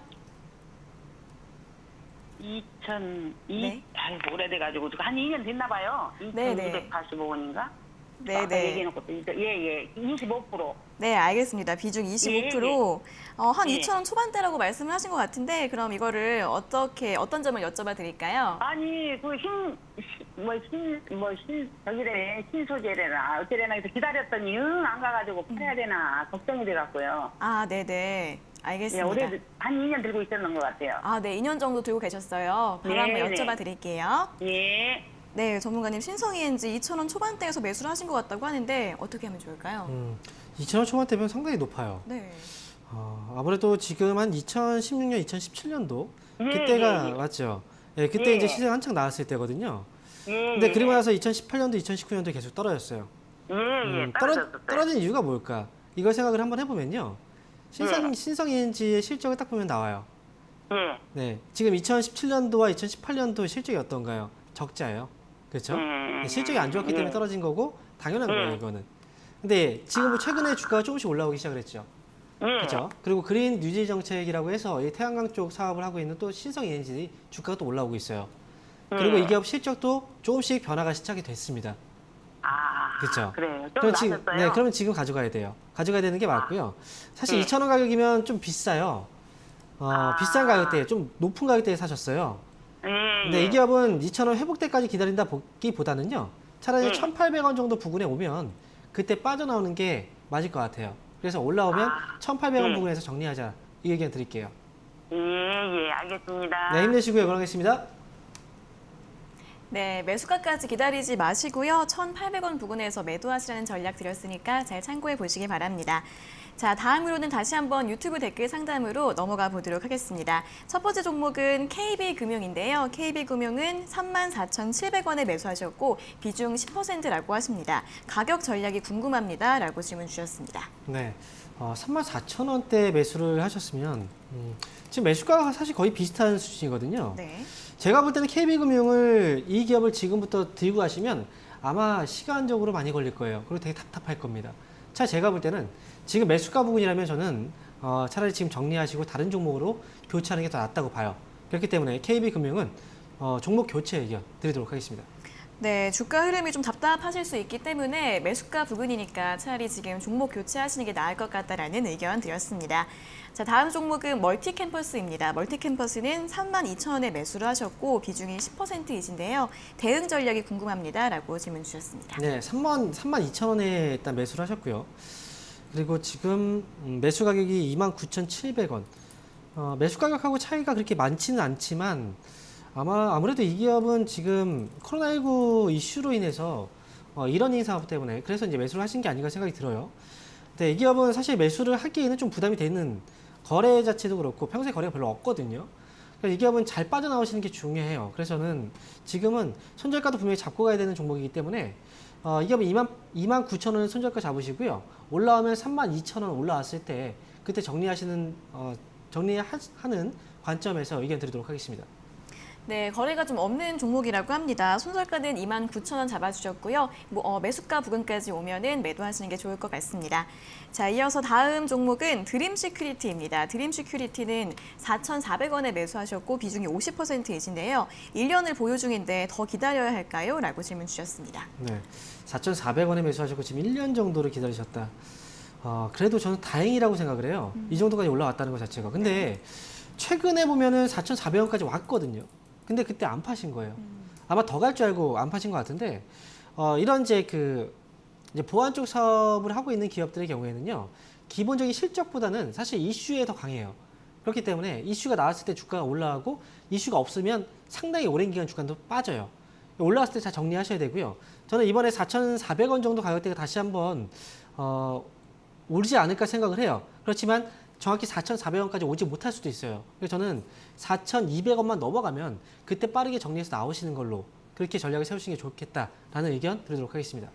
2,002, 네. 아유, 오래돼가지고 한 2년 됐나 봐요. 네. 2,245원인가? 네, 네. 얘기해놓고 또 25%. 네, 알겠습니다. 비중 25%. 한 예. 2,000원 초반대라고 말씀을 하신 것 같은데 그럼 이거를 어떤 점을 여쭤봐 드릴까요? 아니 그 신소재래나 어쩌래나 해서 기다렸더니 안 가가지고 팔아야 되나 걱정이 돼갖고요. 아, 네네. 예, 알겠습니다. 올해 한 2년 들고 있었는 것 같아요. 아, 네. 2년 정도 들고 계셨어요. 바로 한번 네, 여쭤봐 네. 드릴게요. 예. 네, 전문가님 신성ENG 2,000원 초반대에서 매수를 하신 것 같다고 하는데 어떻게 하면 좋을까요? 2,000원 초반대면 상당히 높아요. 네. 아무래도 지금 한 2016년, 2017년도 예, 그때가 예. 맞죠? 예, 그때 예. 이제 시세가 한창 나왔을 때거든요. 예. 근데 그리고 나서 2018년도, 2019년도 계속 떨어졌어요. 예. 떨어진 이유가 뭘까? 이걸 생각을 한번 해보면요. 예. 신성ENG의 실적을 딱 보면 나와요. 예. 네, 지금 2017년도와 2018년도 실적이 어떤가요? 적자예요. 그렇죠? 네, 실적이 안 좋았기 때문에 떨어진 거고 당연한 거예요, 이거는. 근데 지금 뭐 최근에 주가가 조금씩 올라오기 시작을 했죠. 그렇죠? 그리고 그린 뉴딜 정책이라고 해서 이 태양광 쪽 사업을 하고 있는 또 신성ENG 주가가 또 올라오고 있어요. 그리고 이 기업 실적도 조금씩 변화가 시작이 됐습니다. 아. 그렇죠. 그래요. 좀 그럼 지금, 낮았어요. 네, 그러면 지금 가져가야 돼요. 가져가야 되는 게 맞고요. 사실 2,000원 가격이면 좀 비싸요. 비싼 가격대에, 좀 높은 가격대에 사셨어요. 근데 이 기업은 2,000원 회복 때까지 기다린다 보기보다는요. 차라리 1,800원 정도 부근에 오면 그때 빠져나오는 게 맞을 것 같아요. 그래서 올라오면 1,800원 부근에서 정리하자. 이 의견 드릴게요. 예, 알겠습니다. 네, 힘내시고요. 응원하겠습니다. 네, 매수가까지 기다리지 마시고요. 1,800원 부근에서 매도하시라는 전략 드렸으니까 잘 참고해 보시기 바랍니다. 자, 다음으로는 다시 한번 유튜브 댓글 상담으로 넘어가 보도록 하겠습니다. 첫 번째 종목은 KB금융인데요. KB금융은 34,700원에 매수하셨고 비중 10%라고 하십니다. 가격 전략이 궁금합니다. 라고 질문 주셨습니다. 네, 34,000원대 매수를 하셨으면 지금 매수가가 사실 거의 비슷한 수준이거든요. 네. 제가 볼 때는 KB금융을 이 기업을 지금부터 들고 가시면 아마 시간적으로 많이 걸릴 거예요. 그리고 되게 답답할 겁니다. 제가 볼 때는 지금 매수가 부분이라면 저는 차라리 지금 정리하시고 다른 종목으로 교체하는 게 더 낫다고 봐요. 그렇기 때문에 KB금융은 종목 교체 의견 드리도록 하겠습니다. 네, 주가 흐름이 좀 답답하실 수 있기 때문에 매수가 부근이니까 차라리 지금 종목 교체하시는 게 나을 것 같다라는 의견 드렸습니다. 자, 다음 종목은 멀티캠퍼스입니다. 멀티캠퍼스는 32,000원에 매수를 하셨고 비중이 10%이신데요. 대응 전략이 궁금합니다. 라고 질문 주셨습니다. 네, 32,000원에 일단 매수를 하셨고요. 그리고 지금 매수 가격이 29,700원. 매수 가격하고 차이가 그렇게 많지는 않지만 아무래도 이 기업은 지금 코로나19 이슈로 인해서 이러닝 사업 때문에 그래서 이제 매수를 하신 게 아닌가 생각이 들어요. 근데 이 기업은 사실 매수를 하기에는 좀 부담이 되는 거래 자체도 그렇고 평소에 거래가 별로 없거든요. 그래서 이 기업은 잘 빠져나오시는 게 중요해요. 그래서 저는 지금은 손절가도 분명히 잡고 가야 되는 종목이기 때문에 이 기업은 29,000원을 손절가 잡으시고요. 올라오면 32,000원 올라왔을 때 그때 정리하는 관점에서 의견 드리도록 하겠습니다. 네, 거래가 좀 없는 종목이라고 합니다. 손절가는 29,000원 잡아주셨고요. 매수가 부근까지 오면은 매도하시는 게 좋을 것 같습니다. 자, 이어서 다음 종목은 드림시큐리티입니다. 드림시큐리티는 4,400원에 매수하셨고 비중이 50%이신데요. 1년을 보유 중인데 더 기다려야 할까요? 라고 질문 주셨습니다. 네, 4,400원에 매수하셨고 지금 1년 정도를 기다리셨다. 그래도 저는 다행이라고 생각을 해요. 이 정도까지 올라왔다는 것 자체가. 근데 최근에 보면은 4,400원까지 왔거든요. 근데 그때 안 파신 거예요. 아마 더 갈 줄 알고 안 파신 것 같은데 이런 이제 보안 쪽 사업을 하고 있는 기업들의 경우에는요, 기본적인 실적보다는 사실 이슈에 더 강해요. 그렇기 때문에 이슈가 나왔을 때 주가가 올라가고 이슈가 없으면 상당히 오랜 기간 주가도 빠져요. 올라왔을 때 잘 정리하셔야 되고요. 저는 이번에 4,400원 정도 가격대가 다시 한번 오르지 않을까 생각을 해요. 그렇지만 정확히 4,400원까지 오지 못할 수도 있어요. 그래서 저는 4,200원만 넘어가면 그때 빠르게 정리해서 나오시는 걸로 그렇게 전략을 세우시는 게 좋겠다라는 의견 드리도록 하겠습니다.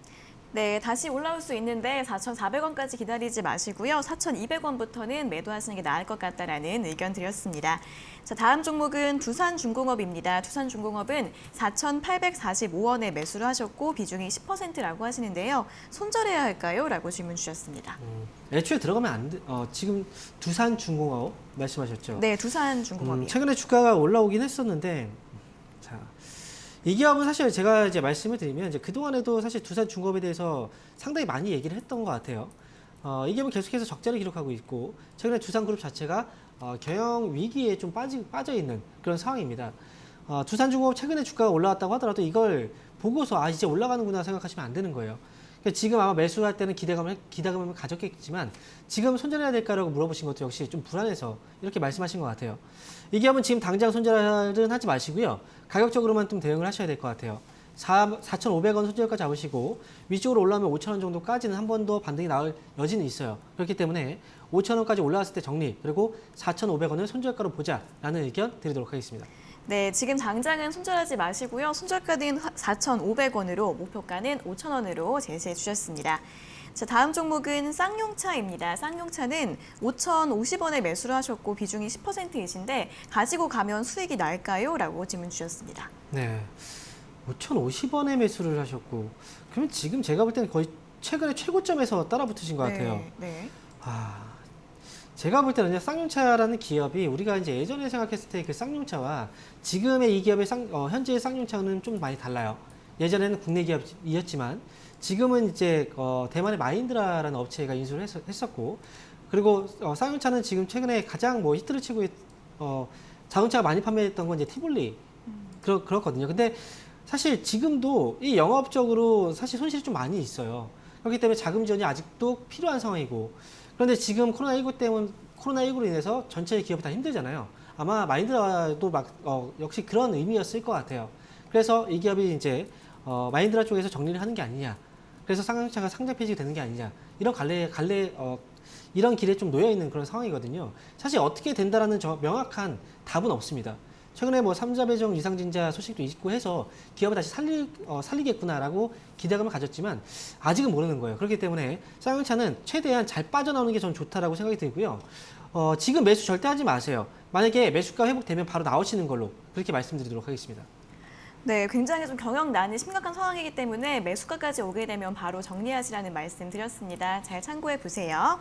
네, 다시 올라올 수 있는데 4,400원까지 기다리지 마시고요. 4,200원부터는 매도하시는 게 나을 것 같다라는 의견 드렸습니다. 자, 다음 종목은 두산중공업입니다. 두산중공업은 4,845원에 매수를 하셨고 비중이 10%라고 하시는데요. 손절해야 할까요? 라고 질문 주셨습니다. 애초에 들어가면 안 돼. 지금 두산중공업 말씀하셨죠? 네, 두산중공업이요. 최근에 주가가 올라오긴 했었는데, 자, 이 기업은 사실 제가 이제 말씀을 드리면 이제 그동안에도 사실 두산중공업에 대해서 상당히 많이 얘기를 했던 것 같아요. 이 기업은 계속해서 적자를 기록하고 있고 최근에 두산그룹 자체가 경영 위기에 좀 빠져 있는 그런 상황입니다. 두산중공업 최근에 주가가 올라왔다고 하더라도 이걸 보고서 이제 올라가는구나 생각하시면 안 되는 거예요. 그러니까 지금 아마 매수할 때는 기대감을 가졌겠지만 지금 손절해야 될까라고 물어보신 것도 역시 좀 불안해서 이렇게 말씀하신 것 같아요. 이 기업은 지금 당장 손절은 하지 마시고요. 가격적으로만 좀 대응을 하셔야 될 것 같아요. 4,500원 손절가 잡으시고 위쪽으로 올라오면 5,000원 정도까지는 한 번 더 반등이 나올 여지는 있어요. 그렇기 때문에 5,000원까지 올라왔을 때 정리, 그리고 4,500원을 손절가로 보자라는 의견 드리도록 하겠습니다. 네, 지금 당장은 손절하지 마시고요. 손절가는 4,500원으로 목표가는 5,000원으로 제시해 주셨습니다. 자, 다음 종목은 쌍용차입니다. 쌍용차는 5,050원에 매수를 하셨고 비중이 10%이신데 가지고 가면 수익이 날까요? 라고 질문 주셨습니다. 네, 5,050원에 매수를 하셨고 그러면 지금 제가 볼 때는 거의 최근에 최고점에서 따라붙으신 것 같아요. 네. 제가 볼 때는 쌍용차라는 기업이 우리가 이제 예전에 생각했을 때 그 쌍용차와 지금의 이 기업의 현재의 쌍용차는 좀 많이 달라요. 예전에는 국내 기업이었지만 지금은 이제 대만의 마인드라라는 업체가 인수를 했었고, 그리고 쌍용차는 지금 최근에 가장 뭐 히트를 치고 자동차가 많이 판매했던 건 이제 티볼리 그렇거든요. 근데 사실 지금도 이 영업적으로 사실 손실이 좀 많이 있어요. 그렇기 때문에 자금 지원이 아직도 필요한 상황이고, 그런데 지금 코로나19로 인해서 전체 기업이 다 힘들잖아요. 아마 마인드라도 역시 그런 의미였을 것 같아요. 그래서 이 기업이 이제 마인드라 쪽에서 정리를 하는 게 아니냐. 그래서 쌍용차가 상장 폐지가 되는 게 아니냐. 이런 길에 좀 놓여 있는 그런 상황이거든요. 사실 어떻게 된다라는 명확한 답은 없습니다. 최근에 뭐 3자 배정 유상증자 소식도 있고 해서 기업을 다시 살리겠구나라고 기대감을 가졌지만 아직은 모르는 거예요. 그렇기 때문에 쌍용차는 최대한 잘 빠져나오는 게 전 좋다라고 생각이 들고요. 지금 매수 절대 하지 마세요. 만약에 매수가 회복되면 바로 나오시는 걸로 그렇게 말씀드리도록 하겠습니다. 네, 굉장히 좀 경영난이 심각한 상황이기 때문에 매수가까지 오게 되면 바로 정리하시라는 말씀 드렸습니다. 잘 참고해 보세요.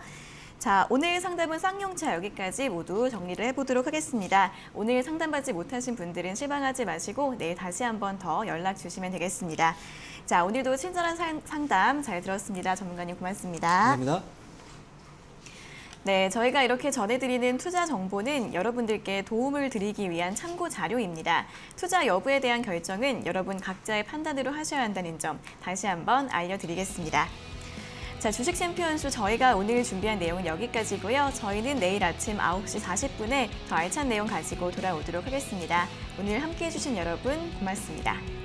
자, 오늘 상담은 쌍용차 여기까지 모두 정리를 해보도록 하겠습니다. 오늘 상담받지 못하신 분들은 실망하지 마시고 내일 다시 한 번 더 연락 주시면 되겠습니다. 자, 오늘도 친절한 상담 잘 들었습니다. 전문가님 고맙습니다. 감사합니다. 네, 저희가 이렇게 전해드리는 투자 정보는 여러분들께 도움을 드리기 위한 참고 자료입니다. 투자 여부에 대한 결정은 여러분 각자의 판단으로 하셔야 한다는 점 다시 한번 알려드리겠습니다. 자, 주식 챔피언쇼 저희가 오늘 준비한 내용은 여기까지고요. 저희는 내일 아침 9시 40분에 더 알찬 내용 가지고 돌아오도록 하겠습니다. 오늘 함께해 주신 여러분 고맙습니다.